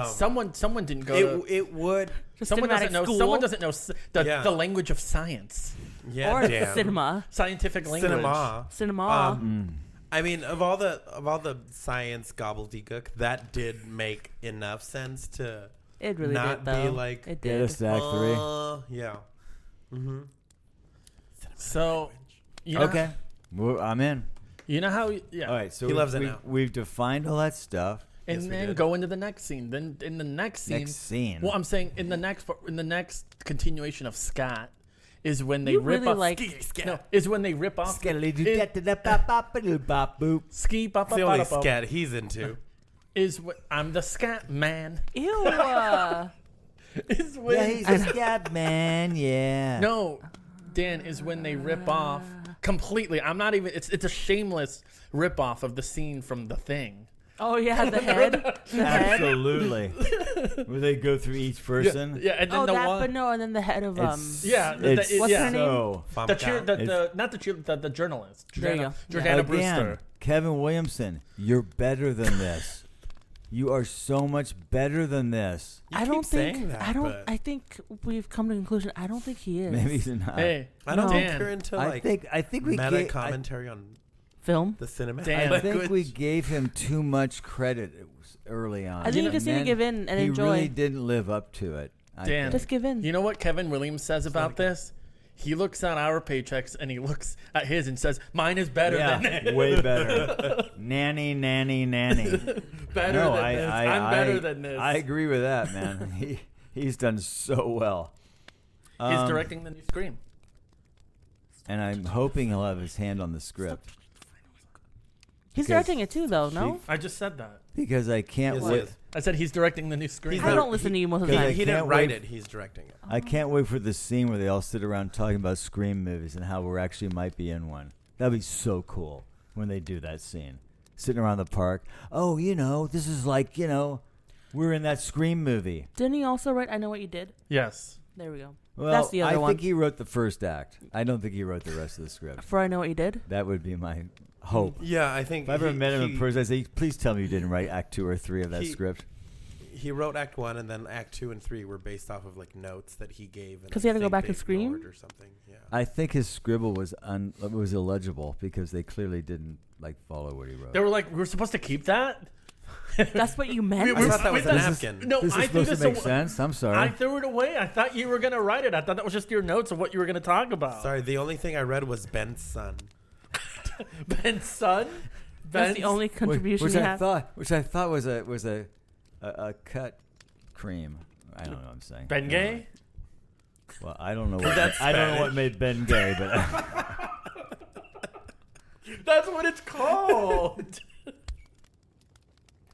someone didn't go to. It would. Someone Cinematic doesn't know. school. Someone doesn't know Yeah. the language of science, Yeah, Or damn. cinema. scientific language. Cinema. Cinema. I mean, of all the science gobbledygook, that did make enough sense to It really not did, though. be like, it Get did. us to Act 3. yeah. Mm-hmm. So, you know, Okay. Well, I'm in. you know how? Yeah. All right. So He loves it we've, now. we've defined all that stuff. And Yes, we then did. go into the next scene. Then in the next scene. Next scene. Well, I'm saying in the next continuation of Scott is when they You rip really off. like- No, is when they rip off. Boop. Ski ba It's ba the ba only da ba. scat he's into. Is when I'm the Scat man. Ew. Is when Yeah, he's a scat man. Yeah. no, Dan is when they rip off completely. I'm not even. It's a shameless rip off of the scene from The Thing. Oh, yeah, the head. The head. Absolutely. Where they go through each person. Yeah, and then Oh, the that, one. but no, and then the head of, It's, Yeah, it's What's yeah. her name? so. the cheer, It's- not the cheer, the journalist. There you Jordana go. Brewster. Kevin Williamson, you're better than this. You are so much better than this. You I keep don't think. saying that, I don't. but I think we've come to a conclusion. I don't think he is. Maybe he's not. Hey, I don't No. think Dan. you're into I like think we meta gave, commentary on Film. the cinematic Dan. I language. think we gave him too much credit early on. I think you And just need to then give in and he enjoy. really didn't live up to it. I Dan. think. Just give in. You know what Kevin Williams says about this? He looks at our paychecks and he looks at his and says, "Mine is better than Yeah, this. way better. Nanny. better No, than this. I'm better than this." I agree with that, man. He's done so well. He's Um, directing the new Scream. and I'm hoping he'll have his hand on the script He's because directing it too, though. No, I just said that. because I can't Yes, wait. yes. I said he's directing the new Scream. He's I the- don't listen to you most of the because time. He didn't can't write wait- it. He's directing it. I can't wait for the scene where they all sit around talking about Scream movies and how we're actually might be in one. That'd be so cool when they do that scene. Sitting around the park. Oh, this is like, we're in that Scream movie. Didn't he also write? I Know What You Did. Yes. There we go. Well, That's the other I one. think he wrote the first act. I don't think he wrote the rest of the script. For I Know What You Did. That would be my hope. Yeah, I think If I ever he- met him in he- person, I'd say, please tell me you didn't write Act 2 or 3 of that He- script. He wrote Act 1, and then Act 2 and 3 were based off of like notes that he gave. and 'Cause he had to I go think back they and scream? ignored or something. Yeah. I think his scribble was illegible because they clearly didn't follow what he wrote. They were like, we're supposed to keep that? That's what you meant. I thought that was a This napkin. No, this is I think supposed to make sense. I'm sorry. I threw it away. I thought you were going to write it. I thought that was just your notes of what you were going to talk about. Sorry, the only thing I read was Ben's son. Ben's son? That's the only contribution which you I have. thought was a cut cream. I don't know what I'm saying. Ben Gay? Well, I don't know what That's I don't know Spanish. what made Ben gay, but That's what it's called.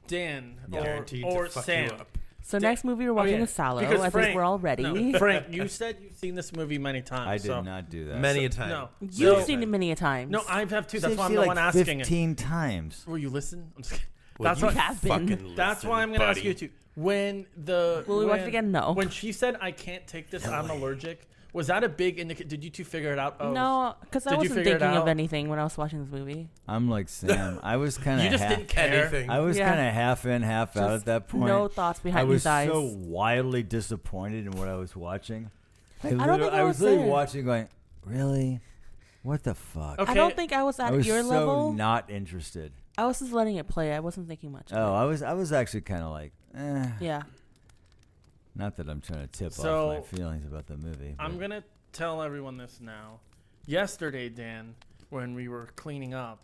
Dan Yeah. Guaranteed or to fuck Sam. you up. So next movie we're watching is Sallow. I think we're all ready. No, Frank, you said you've seen this movie many times. I did not do that. Many a time. No. You've seen it many a times. No, I have too. So That's why I'm see, the like one asking 15 times. Will you listen? I'm just kidding. Well, That's you what have been. fucking That's listen, why I'm going to ask buddy. you to. Will we watch it again? No. When she said, I can't take this, I'm allergic, was that a big indicator? Did you two figure it out? Oh, No, because I Did you wasn't figure it thinking of out? anything when I was watching this movie. I'm like Sam. I was kind of You just didn't care. Anything. I was Yeah. kind of half in, half out Just at that point. no thoughts behind I was these eyes. so wildly disappointed in what I was watching. I don't think I was was literally there. watching, going, "Really? What the fuck?" Okay. I don't think I was at I was your so level. not interested. I was just letting it play. I wasn't thinking much. Oh, I was actually kind of like, Yeah. Not that I'm trying to tip So, off my feelings about the movie. I'm but- going to tell everyone this now. Yesterday, Dan, when we were cleaning up.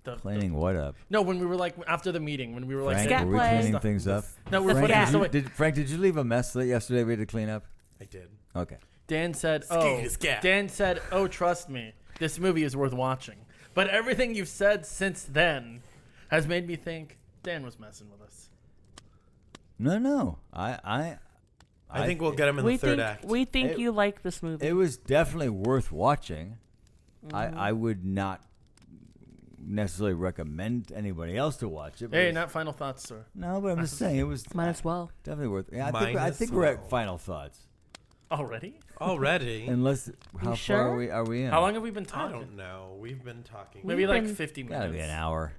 Cleaning what up? No, when we were like, after the meeting, when we were like, Frank, Scat were we play. cleaning things up? No, we're Frank, putting Scat. this away. Frank, did you leave a mess that yesterday we had to clean up? I did. Okay. Dan said, Scat. Dan said, oh, trust me, this movie is worth watching. But everything you've said since then has made me think Dan was messing with us. No. I think we'll get him in the third act. We think you like this movie. It was definitely worth watching. I would not necessarily recommend anybody else to watch it. but Hey, it's- not final thoughts, sir. No, but I'm just saying it was Might as well. definitely worth. Yeah, I Might think as we're at well. final thoughts. Already? Already? Unless how far sure? are we in? How long have we been I talking? don't know. We've been talking. Maybe We've like been- 50 minutes. Gotta be an hour.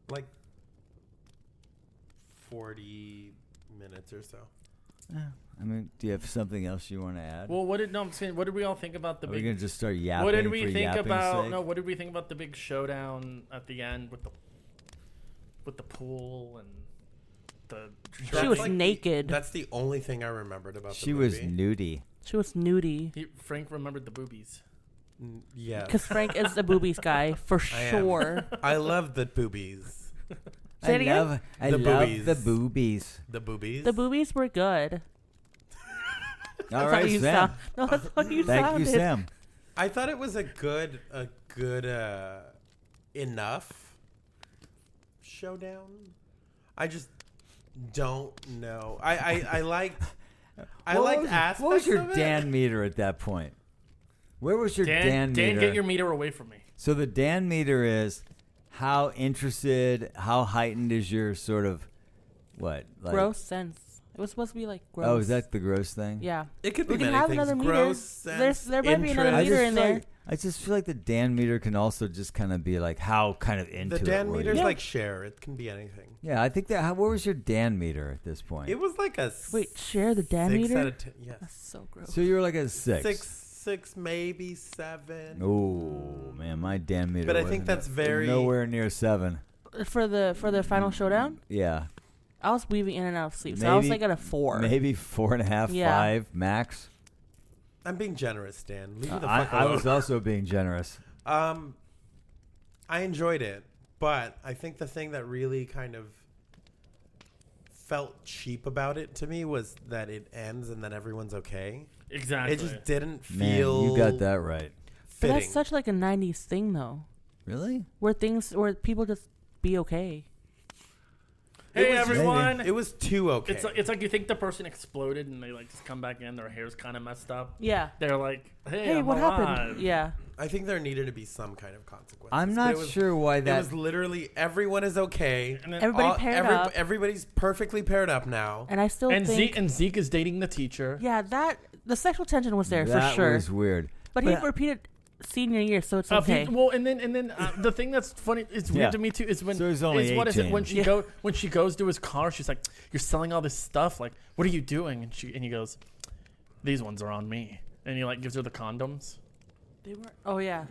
Like 40 minutes or so. I mean, do you have something else you want to add? Well, I'm saying, what did we all think about the Are we big? gonna just start yapping? What did for we think yapping's about? sake? No, what did we think about the big showdown at the end with the pool and the? She was like naked. That's the only thing I remembered about She the was movie. nudie. She was nudie. Frank remembered the boobies. Yeah. Because Frank is the boobies guy for I am. sure. I love the boobies. Say it again? I The love boobies. the boobies. The boobies? The boobies were good. All That's right, how you Sam. sound. No, that's how you Thank sounded. you, Sam. I thought it was a good enough showdown. I just don't know. I liked aspects What was your of it. Dan meter at that point? Where was your Dan meter? Dan, get your meter away from me. So the Dan meter is how interested, how heightened is your sort of what? Like, Gross sense. It was supposed to be like gross. Oh, is that the gross thing? Yeah. It could be We can many have things. another meter. Gross sense, There might be another interest. meter in there. I just feel like the Dan meter can also just kind of be like how kind of into The it Dan were meter's you? like share. It can be anything. Yeah, I think that. What was your Dan meter at this point? It was like a Wait, share the Dan 6 meter? out of 10. Yes. That's so gross. So you were like a 6. 6, maybe 7. Oh man, my Dan meter. But I think wasn't that's very- nowhere near 7. For the final showdown, Yeah, I was weaving in and out of sleep, so I was Maybe- like at a 4. maybe 4.5, Yeah. 5 max. I'm being generous, Dan. Leave me the I fuck alone. was also being generous. I enjoyed it, but I think the thing that really kind of felt cheap about it to me was that it ends and then everyone's okay. Exactly. It just didn't Man, feel you got that right. But fitting. that's such like a 90s thing, though, Really? where people just be okay. Hey, was just- everyone. It was too okay. It's like you think the person exploded and they like just come back in, their hair's kind of messed up. Yeah. They're like, hey, Hey, I'm what alive. happened? Yeah. I think there needed to be some kind of consequence. I'm not sure why It that. was literally everyone is okay. And then Everybody paired up. Everybody's perfectly paired up now. And I still and think. Zeke is dating the teacher. Yeah, the sexual tension was there that for sure. was weird. But he repeated senior year, so it's If okay. and then the thing that's funny, it's weird Yeah. to me too, is when So he's only is what is it 18. when she when she goes to his car, she's like, "You're selling all this stuff. Like, what are you doing?" And he goes, "These ones are on me." And he like gives her the condoms. They were. Oh yeah.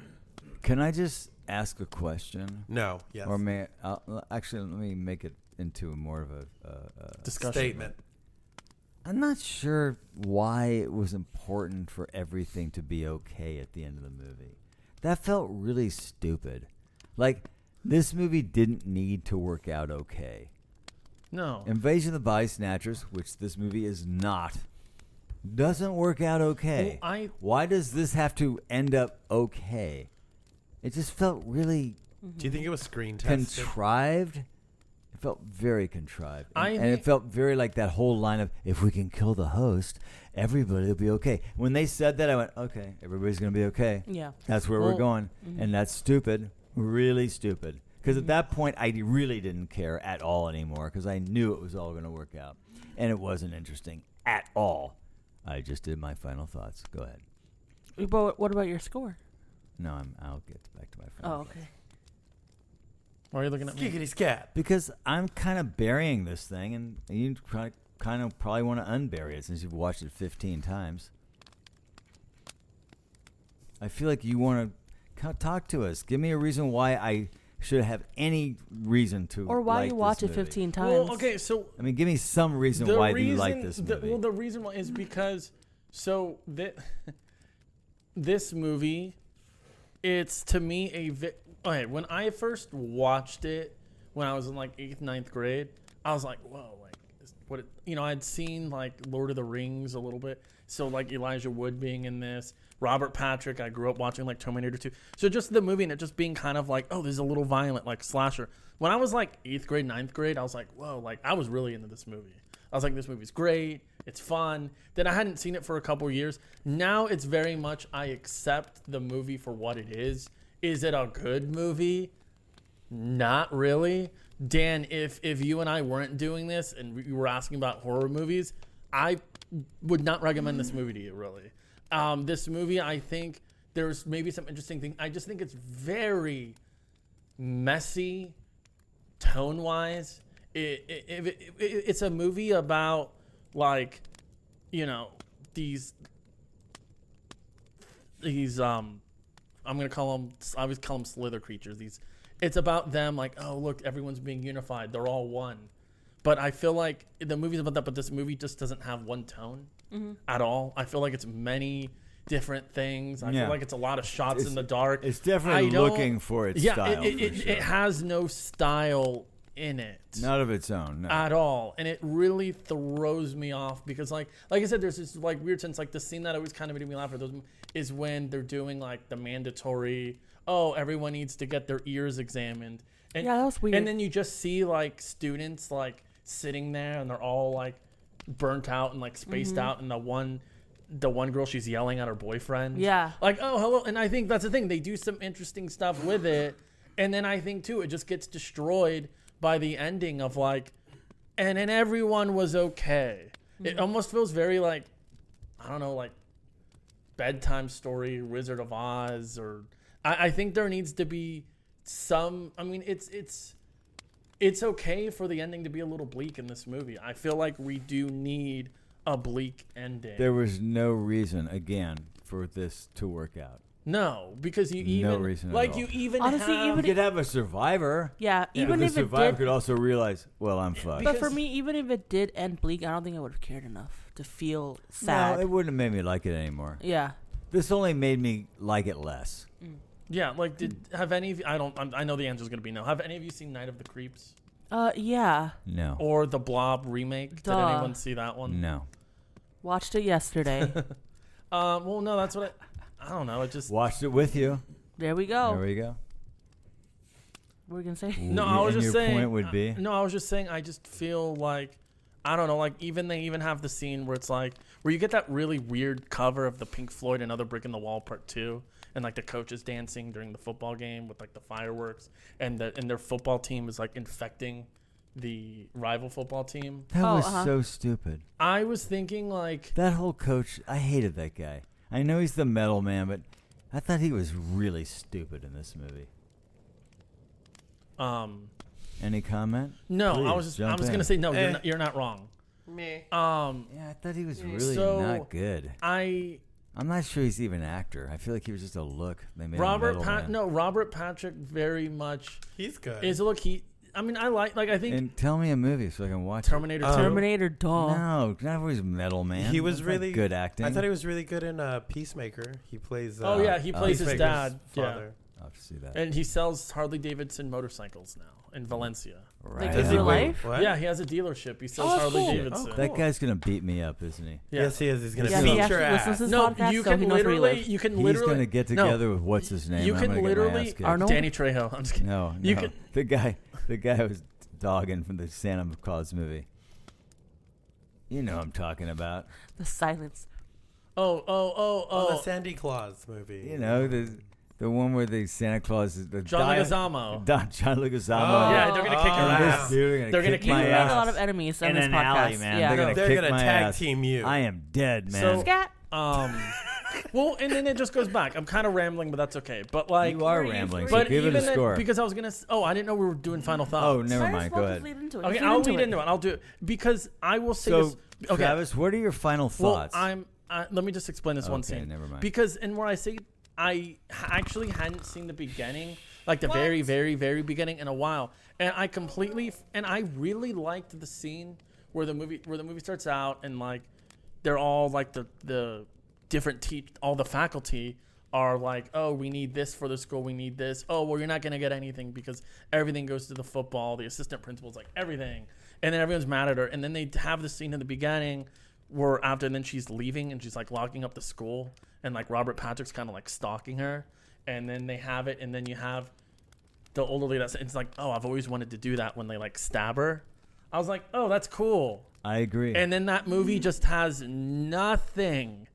Can I just ask a question? No. Yes. Or actually, let me make it into more of a Discussion. Statement. I'm not sure why it was important for everything to be okay at the end of the movie. That felt really stupid. Like, this movie didn't need to work out okay. No. Invasion of the Body Snatchers, which this movie is not, doesn't work out okay. Well, Why does this have to end up okay? It just felt really Do you think it was screen tested? contrived. felt very contrived. I And think- it felt very like that whole line of, if we can kill the host, everybody will be okay. When they said that, I went, okay, everybody's going to be okay. Yeah. That's where Well, we're going. And that's stupid, really stupid. Because at that point, I really didn't care at all anymore because I knew it was all going to work out. And it wasn't interesting at all. I just did my final thoughts. Go ahead. But what about your score? No, I'll get back to my final Oh, thoughts. okay. Why are you looking at me? Skiggity scat. Because I'm kind of burying this thing, and you kind of probably want to unbury it since you've watched it 15 times. I feel like you want to talk to us. Give me a reason why I should have any reason to Or why like you watch this it movie. 15 times? Well, okay, so I mean, give me some reason why you like this movie. The reason why is because this movie, it's to me okay, when I first watched it when I was in like 8th, 9th grade, I was like, whoa, like I'd seen like Lord of the Rings a little bit, so like Elijah Wood being in this, Robert Patrick, I grew up watching like Terminator 2, so just the movie and it just being kind of like, oh, this is a little violent, like slasher. When I was like 8th grade, 9th grade, I was like, whoa, like I was really into this movie. I was like, this movie's great, it's fun. Then I hadn't seen it for a couple years. Now it's very much I accept the movie for what it is. Is it a good movie? Not really. Dan, if you and I weren't doing this and you were asking about horror movies, I would not recommend this movie to you, really. This movie, I think there's maybe some interesting thing. I just think it's very messy, tone-wise. It's a movie about, like, these I'm gonna call them. I always call them slither creatures. It's about them. Like, oh look, everyone's being unified. They're all one. But I feel like the movie's about that. But this movie just doesn't have one tone at all. I feel like it's many different things. I feel like it's a lot of shots in the dark. It's definitely looking for its style. It has no style in it. Not of its own, no. At all. And it really throws me off because like I said, there's this like weird sense, like the scene that always kind of made me laugh at those is when they're doing like the mandatory, oh, everyone needs to get their ears examined. And, yeah, that was weird. And then you just see like students like sitting there and they're all like burnt out and like spaced out, and the one girl, she's yelling at her boyfriend. Yeah. Like, oh, hello. And I think that's the thing. They do some interesting stuff with it. And then I think too, it just gets destroyed by the ending of like, and then everyone was okay. It almost feels very like, I don't know, like bedtime story, Wizard of Oz, or I think there needs to be some. I mean, it's okay for the ending to be a little bleak in this movie. I feel like we do need a bleak ending. There was no reason, again, for this to work out. No, because you even No reason at like all. you even Honestly, have, You could have a survivor. Yeah, even But the if it survivor did. could also realize, well, I'm fucked. But for me, even if it did end bleak, I don't think I would have cared enough to feel sad. No, it wouldn't have made me like it anymore. Yeah. This only made me like it less. yeah. Like, have any of you? I know the answer is going to be no. Have any of you seen Night of the Creeps Yeah. No. or the Blob remake? Duh. Did anyone see that one? No. Watched it yesterday. Well, no, that's what I don't know. It just Watched it with you. There we go. There we go. What were you gonna say? no. I was And just your saying. point would be? No, I was just saying. I just feel like I don't know. Like they even have the scene where it's like where you get that really weird cover of the Pink Floyd Another Brick in the Wall Part 2, and like the coach is dancing during the football game with like the fireworks, and their football team is like infecting the rival football team. That Oh, was uh-huh. so stupid. I was thinking like That whole coach, I hated that guy. I know he's the metal man, but I thought he was really stupid in this movie. Any comment? no, Please, I was jump gonna in. say no. You're not wrong. Me. Yeah, I thought he was really So, not good. I'm not sure he's even an actor. I feel like he was just a look. They made Robert him metal man. Robert Patrick very much He's good. is a look. I mean, I think And tell me a movie so I can watch Terminator 2. Terminator, it. duh. No, not always metal man. He was That's not really good acting. I thought he was really good in Peacemaker. He plays. Oh yeah, he plays his Peacemaker's dad. father. I'll have to see that. And he sells Harley Davidson motorcycles now in Valencia. Right. Like Does in he real wait, life? What? Yeah, he has a dealership. He sells Oh, Harley cool. Davidson. Oh, That guy's gonna beat me up, isn't he? Yeah. Yes, he is. He's gonna Yeah, beat he your actually ass. listens to this No, podcast, you so can he knows where he literally, lives. you can He's literally. gonna get no, together with what's his name. You and can I'm gonna literally. Get my ass kicked. Arnold? Danny Trejo. I'm just kidding. No, You no. can- The guy was dog in from the Santa Claus movie. You know what I'm talking about. The silence. Oh, the Sandy Claus movie. You know, the one where the Santa Claus is the John Leguizamo. John Leguizamo. Oh, Yeah, they're gonna kick your ass. They're They're gonna kick kick my your You have ass. a lot of enemies on in this an podcast. alley, man. Yeah. They're They're gonna gonna kick my tag ass. team you. I am dead, man. So- Scat. Well, and then it just goes back. I'm kind of rambling, but that's okay. But like, you are Were you rambling. free? So but give it even a then, score. because I was gonna. I didn't know we were doing final thoughts. Oh, never Might as mind. well Go just ahead. lead into it. Okay, Just I'll lead into it. I'll do it because I will say So, this. Okay, Travis, what are your final well, thoughts? let me just explain this one Okay, scene. never mind. Because and where I say actually hadn't seen the beginning, like the What? very, very, very beginning in a while, and I really liked the scene where the movie starts out and like they're all like the different all the faculty are like, oh, we need this for the school, we need this. Oh, well, you're not gonna get anything because everything goes to the football. The assistant principal's like everything, and then everyone's mad at her. And then they have the scene in the beginning where after then she's leaving and she's like locking up the school, and like Robert Patrick's kind of like stalking her, and then they have it, and then you have the older lady that's it's like, oh, I've always wanted to do that when they like stab her. I was like, oh, that's cool. I agree. And then that movie just has nothing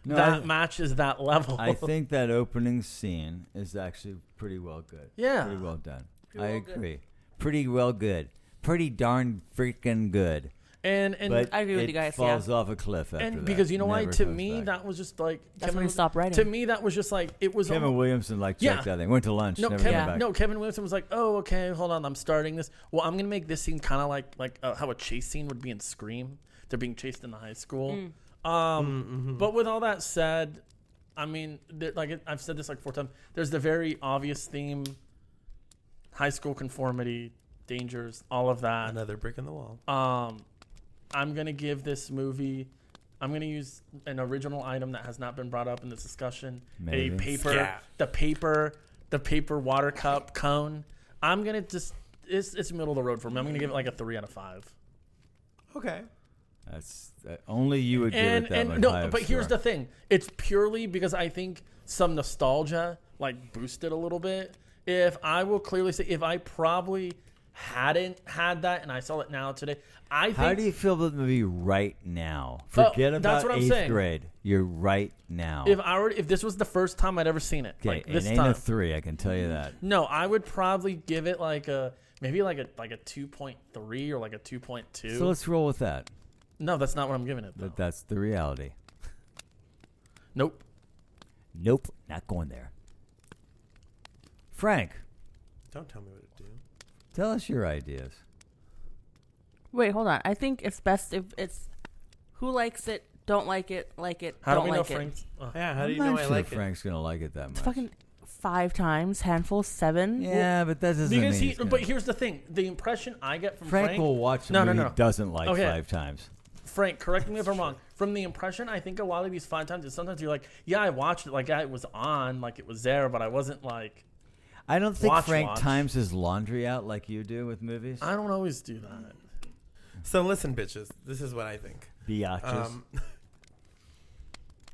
No, that I- matches that level. I think that opening scene is actually pretty well good. Yeah. Pretty well done. Pretty I well good. agree. Pretty well good. Pretty darn freaking good. and But I agree with it you guys, falls yeah. off a cliff after and that. because you know why? Never To comes me, back. that was just like That's when he stopped writing. To me, that was just like it was. Kevin almost, Williamson checked Yeah. that thing. Went to lunch. no, never Kevin, came back. no, Kevin Williamson was like, "Oh, okay, hold on, I'm starting this. Well, I'm gonna make this scene kind of like how a chase scene would be in Scream. They're being chased in the high school. But with all that said, I mean, I've said this like 4 times. There's the very obvious theme: high school conformity, dangers, all of that. Another brick in the wall. I'm gonna give this movie. I'm gonna use an original item that has not been brought up in this discussion. Maybe. A paper, Scat. the paper water cup cone. I'm gonna just it's middle of the road for me. I'm gonna give it like a 3 out of 5. Okay. That's only you would give it that much high of but here's score. the thing. It's purely because I think some nostalgia like boosted a little bit. If I will clearly say, if I probably hadn't had that and I saw it now today, I think. How do you feel about the movie right now? Forget that's about what I'm 8th saying. grade. You're right now. If this was the first time I'd ever seen it, Okay, like this it ain't time, a 3, I can tell you that. no, I would probably give it like a 2.3 or like a 2.2. So let's roll with that. No, that's not what I'm giving it. Though. That's the reality. Nope. Nope, not going there. Frank, Don't tell me what to do. tell us your ideas. Wait, hold on. I think it's best if it's who likes it, don't like it, How don't do we know like it. Frank's? Yeah, how do I'm you know not I sure like it? Frank's gonna like it that much. It's fucking 5 times, handful, 7. Yeah, but that doesn't Because mean he's gonna- but here's the thing: the impression I get from Frank will watch a movie he doesn't like Okay. 5 times. Frank, correct me if I'm wrong. From the impression, I think a lot of these 5 times is sometimes you're like, yeah, I watched it, like yeah, it was on, like it was there, but I wasn't like. I don't think Watch. Frank times his laundry out like you do with movies. I don't always do that. So listen, bitches. This is what I think. Biatches.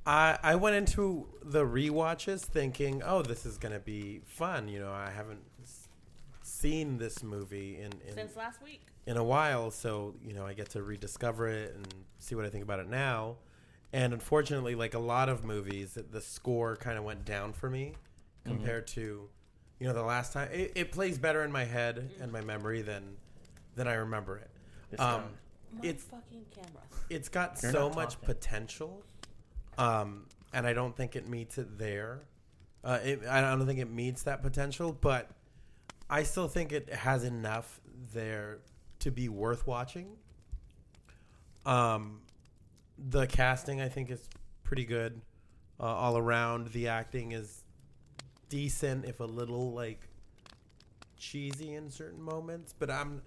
I went into the rewatches thinking, oh, this is gonna be fun. You know, I haven't seen this movie Since last week. in a while, so you know I get to rediscover it and see what I think about it now. And unfortunately, like a lot of movies, the score kind of went down for me compared to, you know, the last time. It plays better in my head and my memory than I remember it. This time. My It's fucking camera. it's got You're so not much talking. potential, and I don't think it meets it there. I don't think it meets that potential, but I still think it has enough there to be worth watching. The casting, I think, is pretty good all around. The acting is decent, if a little like cheesy in certain moments, but I'm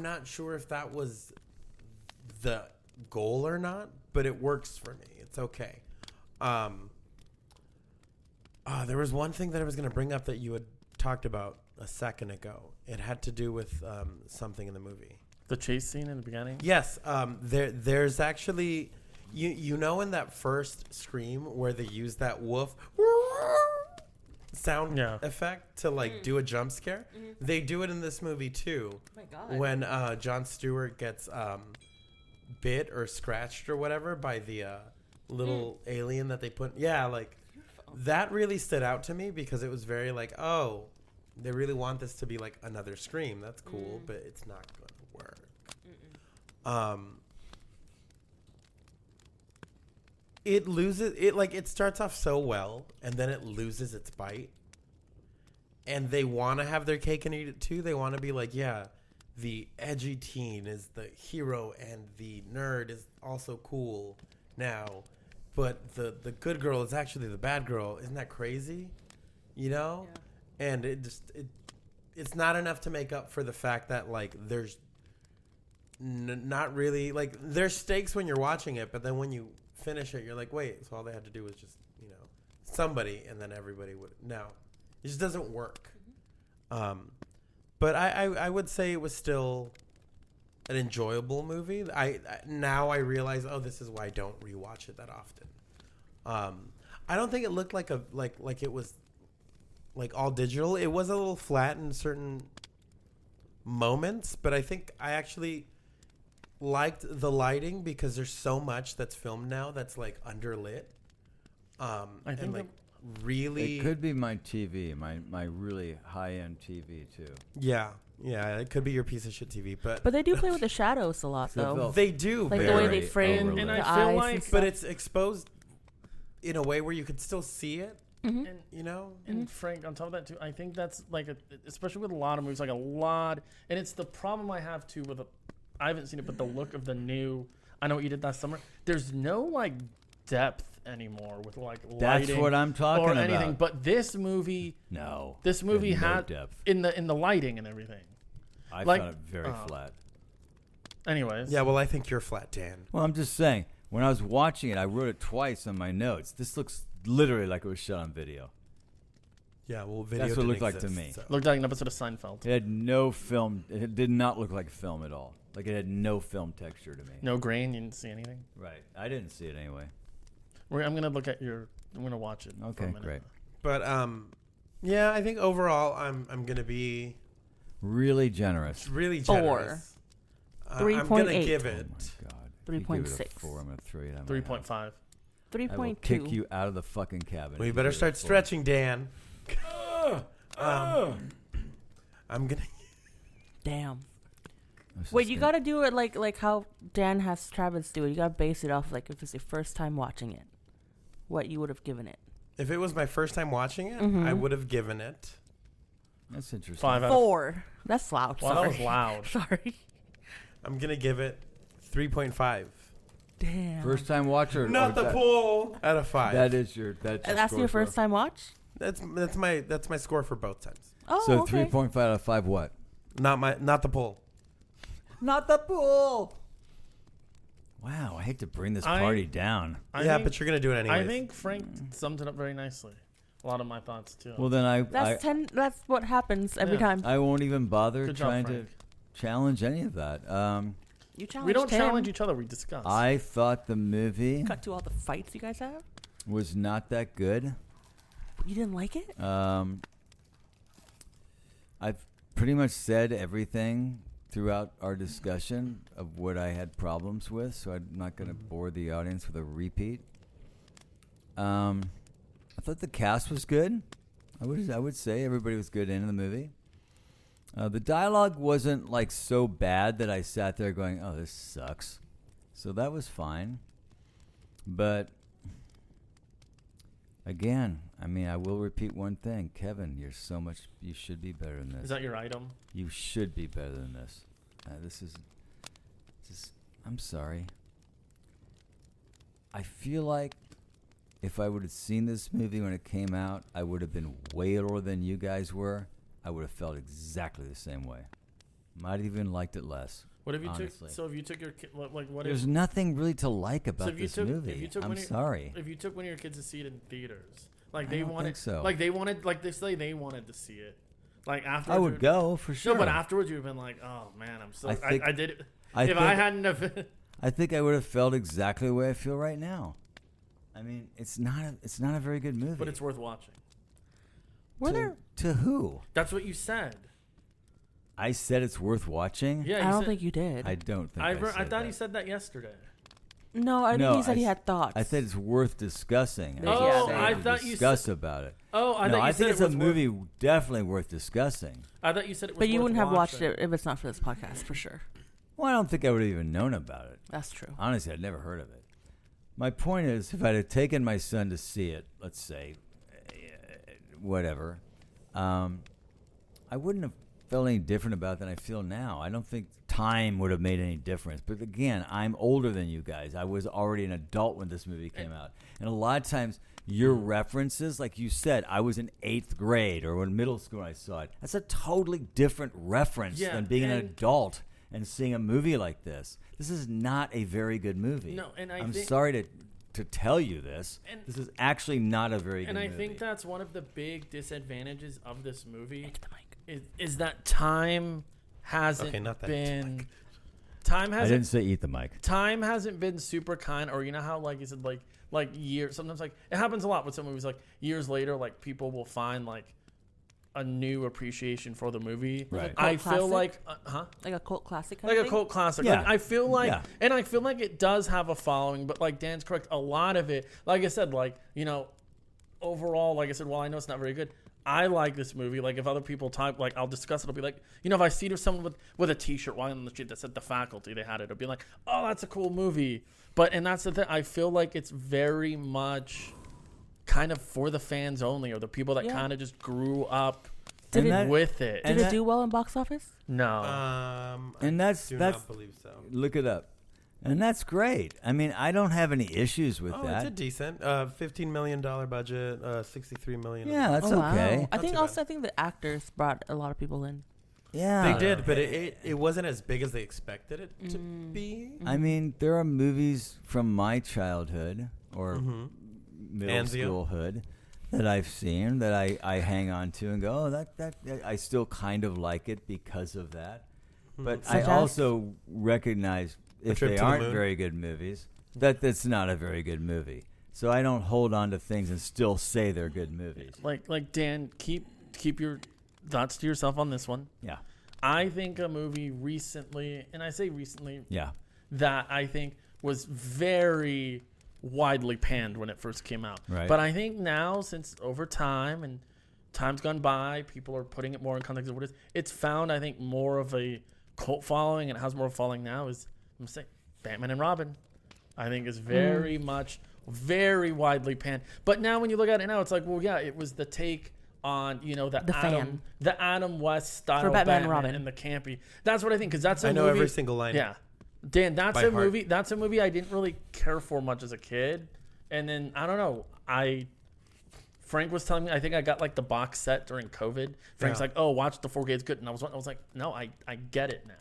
not sure if that was the goal or not, but it works for me. It's okay. There was one thing that I was going to bring up that you had talked about a second ago. It had to do with something in the movie. The chase scene in the beginning. Yes, there's actually, you know, in that first Scream where they use that wolf sound Yeah. effect to like do a jump scare. They do it in this movie too. Oh my God. When Jon Stewart gets bit or scratched or whatever by the little alien that they put. Yeah, like that really stood out to me because it was very like, oh, they really want this to be like another Scream. That's cool, but it's not going to work. It loses it, like it starts off so well and then it loses its bite. And they want to have their cake and eat it too. They want to be like, yeah, the edgy teen is the hero and the nerd is also cool now. But the good girl is actually the bad girl. Isn't that crazy? You know? Yeah. And it's not enough to make up for the fact that like there's not really like there's stakes when you're watching it, but then when you finish it, you're like, wait, so all they had to do was just, you know, somebody, and then everybody would. No, it just doesn't work. But I would say it was still an enjoyable movie. Now I realize, oh, this is why I don't rewatch it that often. I don't think it looked like it was like all digital. It was a little flat in certain moments, but I think I actually liked the lighting because there's so much that's filmed now that's like underlit. I think and like really it could be my TV, my really high-end TV too. Yeah, it could be your piece of shit TV, but they do play with the shadows a lot though. They do, like the way they frame and the I feel eyes like, but it's exposed in a way where you could still see it. And, you know, and Frank, on top of that too, I think that's like especially with a lot of movies, like a lot, and it's the problem I have too with I haven't seen it, but the look of the new, I know what you did last summer. There's no like depth anymore with like lighting. That's what I'm talking or about. anything. But this movie had no depth in the lighting and everything. I like, found it very flat. Anyways, yeah. Well, I think you're flat, Dan. Well, I'm just saying. When I was watching it, I wrote it twice on my notes. This looks literally like it was shot on video. Yeah, well, video. That's what it looked exist, like to me. So. Looked like an episode of Seinfeld. It had no film. It did not look like film at all. Like it had no film texture to me. No grain. You didn't see anything. Right. I didn't see it anyway. I'm gonna look at your. I'm gonna watch it. Okay, for a minute. great. But yeah, I think overall I'm gonna be really generous. Really generous. 4. I'm gonna 3.8. give it. Oh my God. 3.6. 4. I'm gonna throw you down. 3.5. 3.2. I will kick you out of the fucking cabin. Well, you if better give it start a 4. stretching, Dan. I'm gonna. Damn. This Wait, is you gonna- gotta do it like how Dan has Travis do it. You gotta base it off like if it's your first time watching it, what you would have given it. If it was my first time watching it, I would have given it. That's interesting. 5 out of 4. That's loud. Wow, Sorry. that was loud. Sorry. I'm gonna give it 3.5. Damn. First time watcher. Not the pool. Out of 5. That's your That's your score first time watch? That's my score for both times. Oh, So okay. 3.5 out of 5. What? Not the pool. Not the pool. Wow, I hate to bring this party down. But you're gonna do it anyway. I think Frank summed it up very nicely. A lot of my thoughts too. Well, then That's what happens every time. I won't even bother Good job, trying to Frank. challenge any of that. You challenge We don't him. challenge each other. We discuss. I thought the movie Cut to all the fights you guys have. was not that good. You didn't like it? I've pretty much said everything throughout our discussion of what I had problems with, so I'm not going to bore the audience with a repeat. I thought the cast was good. I would say everybody was good in the movie. The dialogue wasn't like so bad that I sat there going, "Oh, this sucks." So that was fine. But again, I mean, I will repeat one thing. Kevin, you should be better than this. Is that your item? You should be better than this. This is just, I'm sorry. I feel like if I would have seen this movie when it came out, I would have been way older than you guys were. I would have felt exactly the same way. Might have even liked it less. What if you honestly. So if you took your kid, like what There's if? nothing really to like about So if you this took, movie. if you took I'm one of your- sorry. If you took one of your kids to see it in theaters, like I they don't wanted, think so. like they wanted, like they say they wanted to see it, like afterwards. I would go for sure. No, but afterwards you'd have been like, oh man, I'm so. I did it. I If think- I hadn't have. I think I would have felt exactly the way I feel right now. I mean, it's not a very good movie. But it's worth watching. Were there? To who? That's what you said. I said it's worth watching. Yeah, I don't think you did. I don't think I thought he that. said that yesterday. No, I think he said he had thoughts. I said it's worth discussing. Oh, I thought you discuss about it. Oh, I No, thought you I said think it's it a was movie definitely worth discussing. I thought you said it was But you worth wouldn't have watched watching. it if it's not for this podcast, for sure. Well, I don't think I would have even known about it. That's true. Honestly, I'd never heard of it. My point is, if I'd have taken my son to see it, let's say, whatever, I wouldn't have felt any different about it than I feel now. I don't think time would have made any difference. But again, I'm older than you guys. I was already an adult when this movie came out. And a lot of times, your references, like you said, I was in 8th grade or in middle school when I saw it. That's a totally different reference than being an adult and seeing a movie like this. This is not a very good movie. No, and I'm sorry to tell you this. This is actually not a very good movie. And I think that's one of the big disadvantages of this movie is that time hasn't been... Time hasn't... I didn't say eat the mic. Time hasn't been super kind, or you know how, like you said, like years... Sometimes, like, it happens a lot with some movies, like, years later, like, people will find, like, a new appreciation for the movie. Right. I feel like... Like a cult classic kind like of a thing? cult classic. Yeah. Like, I feel like... Yeah. And I feel like it does have a following, but, like, Dan's correct. A lot of it... Like I said, like, you know, overall, like I said, while I know it's not very good... I like this movie. Like, if other people talk, like, I'll discuss it. I'll be like, you know, if I see there's someone with a T-shirt walking on the street that said The Faculty, they had it. I'll be like, oh, that's a cool movie. And that's the thing. I feel like it's very much kind of for the fans only, or the people that kind of just grew up with it. Did it do well in box office? No. And I that's do not believe so. Look it up. And that's great. I mean, I don't have any issues with that. It's a decent $15 million budget, $63 million. Yeah, that's wow. okay. I think also the actors brought a lot of people in. Yeah, They did, but it wasn't as big as they expected it to be. I mean, there are movies from my childhood or middle schoolhood that I've seen that I hang on to and go, oh, that I still kind of like it because of that. But I also recognize if they aren't very good movies, that's not a very good movie. So I don't hold on to things and still say they're good movies. Like Dan, keep your thoughts to yourself on this one. Yeah. I think a movie recently, and I say recently, Yeah. that I think was very widely panned when it first came out. Right. But I think now, since over time and time's gone by, people are putting it more in context of what it is. It's found, I think, more of a cult following, and it has more of a following now. Is I'm gonna say Batman and Robin. I think is very much, very widely panned. But now, when you look at it now, it's like, well, yeah, it was the take on, you know, the Adam West style for Batman and Robin and the campy. That's what I think, because that's a I know movie, every single line. Yeah, Dan, that's by a heart. movie. That's a movie I didn't really care for much as a kid, and then I don't know. Frank was telling me, I think I got like the box set during COVID. Frank's like, "Oh, watch the 4K, it's good," and I was like, "No, I get it now."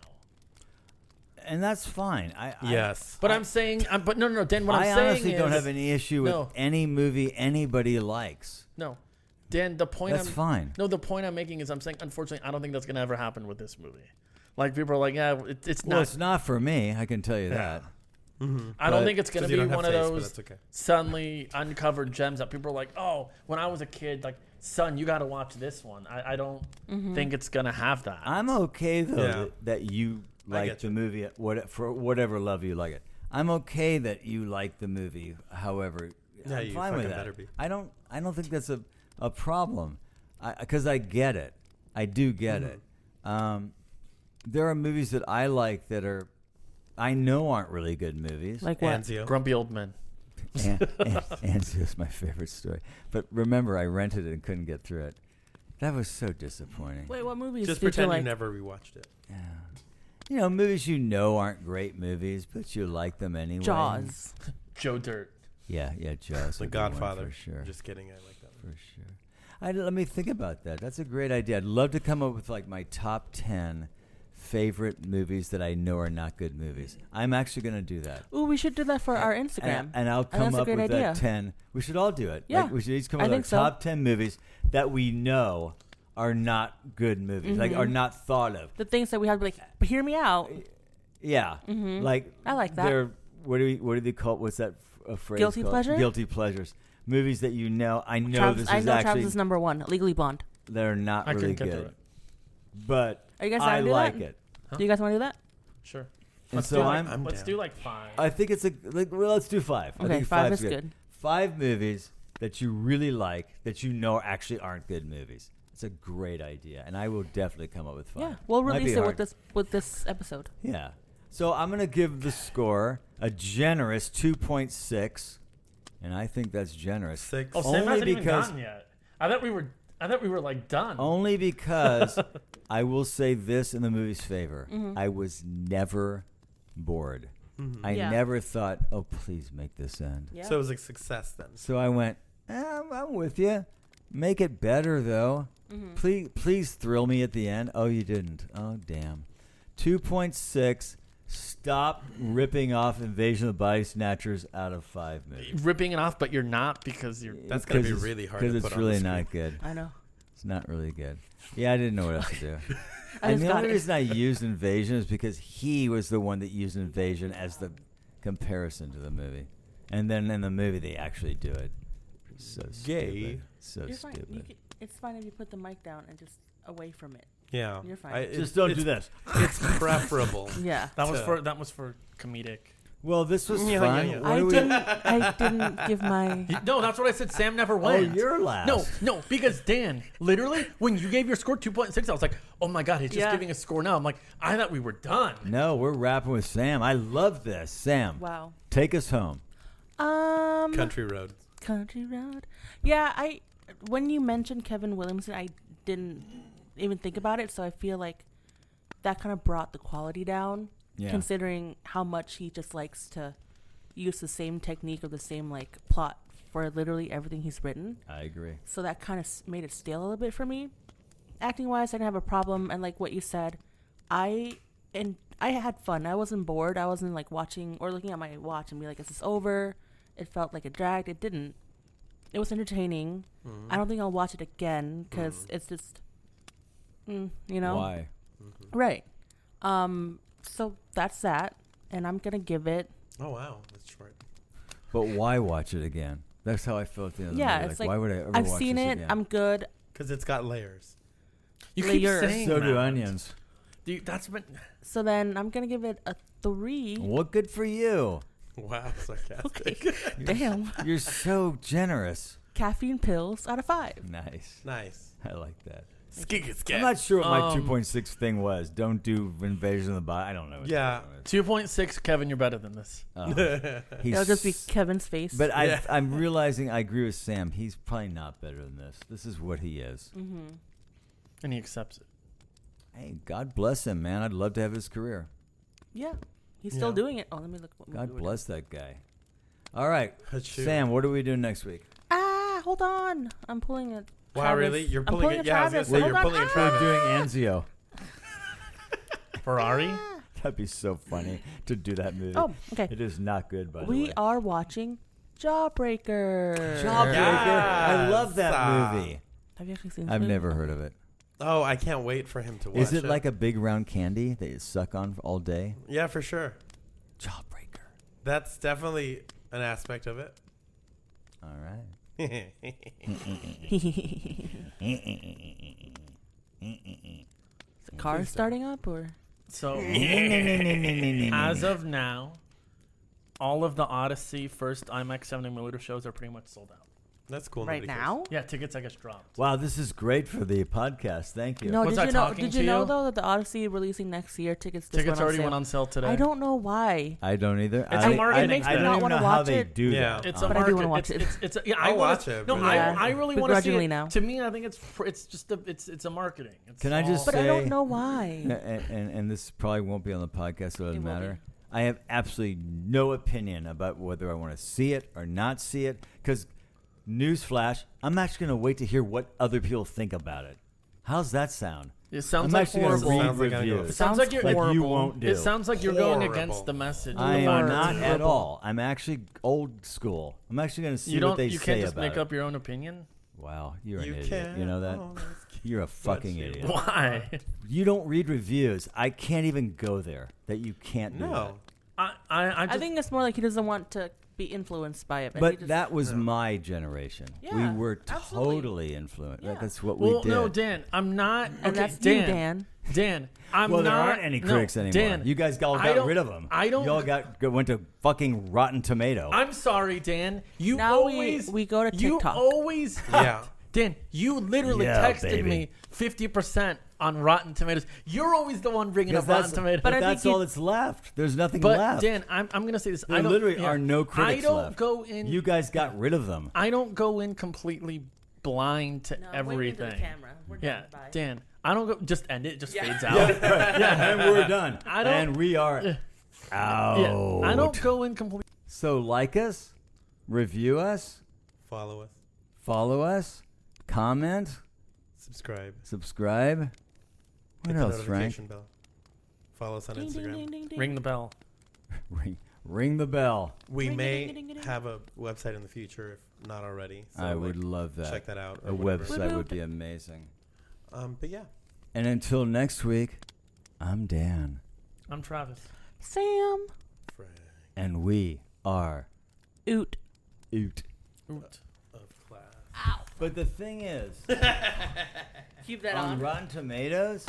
And that's fine. But I'm saying, but no, Dan. What I'm I saying honestly is, don't have any issue with No. any movie anybody likes. No, Dan. The point. That's fine. No, the point I'm making is I'm saying, unfortunately, I don't think that's gonna ever happen with this movie. Like, people are like, yeah, it's Well, not. it's not for me. I can tell you that. I don't think it's gonna be one of those That's okay. suddenly uncovered gems that people are like, oh, when I was a kid, like, son, you got to watch this one. I don't think it's gonna have that. I'm okay though that you like get the you. movie for whatever love you like it. I'm okay that you like the movie. However, Yeah, I'm you fine with fucking that. better be. I don't think that's a problem, because I get it. I do get it. There are movies that I like that I know aren't really good movies. Like what? Anzio. Grumpy Old Men. Anzio is my favorite story. But remember, I rented it and couldn't get through it. That was so disappointing. Wait, what movies Just did you pretend like? you never rewatched it. Yeah. You know, movies you know aren't great movies, but you like them anyway. Jaws. Joe Dirt. Yeah, Jaws. The would be one Godfather. for sure. Just kidding. I like that one. For sure. Let me think about that. That's a great idea. I'd love to come up with like my top 10 favorite movies that I know are not good movies. I'm actually going to do that. Ooh, we should do that for our Instagram. And I'll come that's a up great with idea. that 10. We should all do it. Yeah. Like, we should each come up I with our think so. top 10 movies that we know are not good movies, like are not thought of. The things that we have to be like, but hear me out. Yeah. Like I like that. They're, what do they call, what's that phrase Guilty called? pleasure? Guilty pleasures. movies that you know. I know Travis, this I is know actually Travis is number one. Legally Blonde. they're not I really couldn't get through good, it. but Are you guys I down to do like that? it. Do you guys want to do that? Sure. And Let's so do like, I'm let's down. do like 5. I think it's let's do 5. I Okay, think 5 five's is good. 5 movies that you really like that you know actually aren't good movies. It's a great idea, and I will definitely come up with 5. Yeah, we'll Might release be it hard. with this episode. Yeah. So I'm gonna give the score a generous 2.6, and I think that's generous. 6. Oh, Sam Only hasn't even because- gotten yet. I thought we were like done. Only because I will say this in the movie's favor. Mm-hmm. I was never bored. I Yeah. never thought, oh, please make this end. Yeah. So it was a success then. So I went, I'm with you. Make it better, though. Please thrill me at the end. Oh, you didn't. Oh, damn. 2.6. Stop ripping off Invasion of the Body Snatchers out of 5 movies. Ripping it off, but you're not because you're. That's gonna be 'Cause it's- really hard to 'cause put it's on the really screen. not good. I know. It's not really good. Yeah, I didn't know what else to do. I And just the got only it. reason I used Invasion is because he was the one that used Invasion as the comparison to the movie. And then in the movie, they actually do it. So Gay. stupid. So You're fine. stupid. It's fine if you put the mic down and just away from it. Yeah. You're fine. Just don't do this. It's preferable. Yeah. That was So- for comedic. Well, this was Yeah, fun. yeah, yeah. What I do we- didn't give my. No, that's what I said. Sam never Oh, went. you're last. No, because Dan, literally, when you gave your score 2.6, I was like, oh my God, he's just Yeah. giving a score now. I'm like, I thought we were done. No, we're rapping with Sam. I love this. Sam, Wow. take us home. Country road. Country Road. Yeah, when you mentioned Kevin Williamson, I didn't even think about it, so I feel like that kind of brought the quality down, Yeah. considering how much he just likes to use the same technique or the same like plot for literally everything he's written. I agree. So that kind of made it stale a little bit for me. Acting wise, I didn't have a problem, and like what you said, I had fun. I wasn't bored. I wasn't like watching or looking at my watch and be like, "Is this over?" It felt like it dragged. It didn't. It was entertaining. I don't think I'll watch it again because it's just, you know, Why? right. So that's that, and I'm gonna give it. Oh wow, that's short. But why watch it again? That's how I felt at the end of the Yeah, movie. it's Like, like why would I ever I've watch seen this it. again? I'm good. Because it's got layers. You keep Layer. saying So do that. onions. That's been. So then I'm gonna give it a 3. Well, good for you. Wow, sarcastic. Damn. You're so generous. Caffeine pills out of 5. Nice. Nice. I like that. Skig I'm not sure what my Um, 2.6 thing was. Don't do Invasion of the Body. I don't know. What Yeah. that 2.6, Kevin, you're better than this. was. He's It'll just be Kevin's face. But Yeah. I'm realizing I agree with Sam. He's probably not better than this. This is what he is. And he accepts it. Hey, God bless him, man. I'd love to have his career. yeah, he's still Yeah. doing it. Oh, let me look. What movie God we're bless that guy. All right, Achoo. Sam, what are we doing next week? doing. Hold on. I'm pulling it. Wow, really? You're pulling it? A Yeah, I was Travis. gonna say, Hold you're on. pulling a We're Travis. doing Anzio. Ferrari? That'd be so funny to do that movie. Oh, okay. It is not good, by the We way. are watching Jawbreaker. Jawbreaker. I love Yes. that movie. Have you actually seen this I've movie? never heard of it. Oh, I can't wait for him to watch Is it like a big round candy that you suck on all day? Yeah, for sure. Jawbreaker. That's definitely an aspect of it. All right. Is the car starting up or? So, as of now, all of the Odyssey first IMAX 70mm shows are pretty much sold out. That's cool. Right nobody cares. now? Yeah, tickets, I guess, dropped. Wow, this is great for the podcast. Thank you. No, Was did I you know? talking Did to you know you? though that the Odyssey releasing next year tickets? Just Tickets went already on went sale. on sale today. I don't know why. I don't either. It's a marketing I thing. don't even wanna know how watch they it. do Yeah. that. It's a But I do wanna market. watch it. It's yeah. I'll I wanna, watch it, No, but- I really want to see Begrudgingly it. now. To me, I think it's just it's a marketing. It's Can I just But I say- don't know why. and this probably won't be on the podcast, so it doesn't It will matter. I have absolutely no opinion about whether I want to see it or not see it. Because, newsflash, I'm actually going to wait to hear what other people think about it. How's that sound? It sounds I'm like actually gonna horrible. read Sounds like I'm reviews. It sounds like you're like you horrible. won't do. It sounds like you're going Horrible. against the message. I of the am art. not at all. I'm actually old school. I'm actually going to see You what don't. they You say can't just about make it. up your own opinion. Wow, you're You an idiot. can. You know that? Oh, that's cute. You're a fucking you. idiot. Why? You don't read reviews. I can't even go there. That you can't do No. I I just think it's more like he doesn't want to be influenced by it. And But that was my generation. Yeah, we were absolutely. totally influenced. Yeah. That's what we did. No, Dan, I'm not. And Okay, that's Dan. you, Dan. Dan, I'm Well, not. there aren't any critics anymore. Dan, You guys all I got don't- rid of them. I don't. You all went to fucking Rotten Tomato. I'm sorry, Dan. You Now always. we go to You TikTok. always. Yeah. Dan, you literally Yeah, texted baby. me 50% on Rotten Tomatoes. You're always the one bringing up Rotten Tomatoes. But I that's think all that's left. There's nothing But left. Dan, I'm going to say this. There I don't, literally yeah. are no critics I don't left. go in. You guys got rid of them. I don't go in completely blind to No, everything. wave into the camera. We're Yeah, done. Bye. Dan, I don't go. Just end it. It just fades out. Yeah, and we're done. I don't- And we are out. Yeah, I don't go in completely. So like us, review us, Follow us. follow us, comment, Subscribe. What Hit else, the Frank? notification bell. Follow us on Ding, ding, Instagram. ding, ding, ding. Ring the bell. Ring the bell. We Ring, may ding, ding, ding, ding. have a website in the future, if not already. So I like, would love that. check that out. A or whatever. website would be amazing. But yeah. And until next week, I'm Dan. I'm Travis. Sam. Frank And we are Oot. Oot. Oot. of class. But the thing is, Keep that on on. Rotten Tomatoes,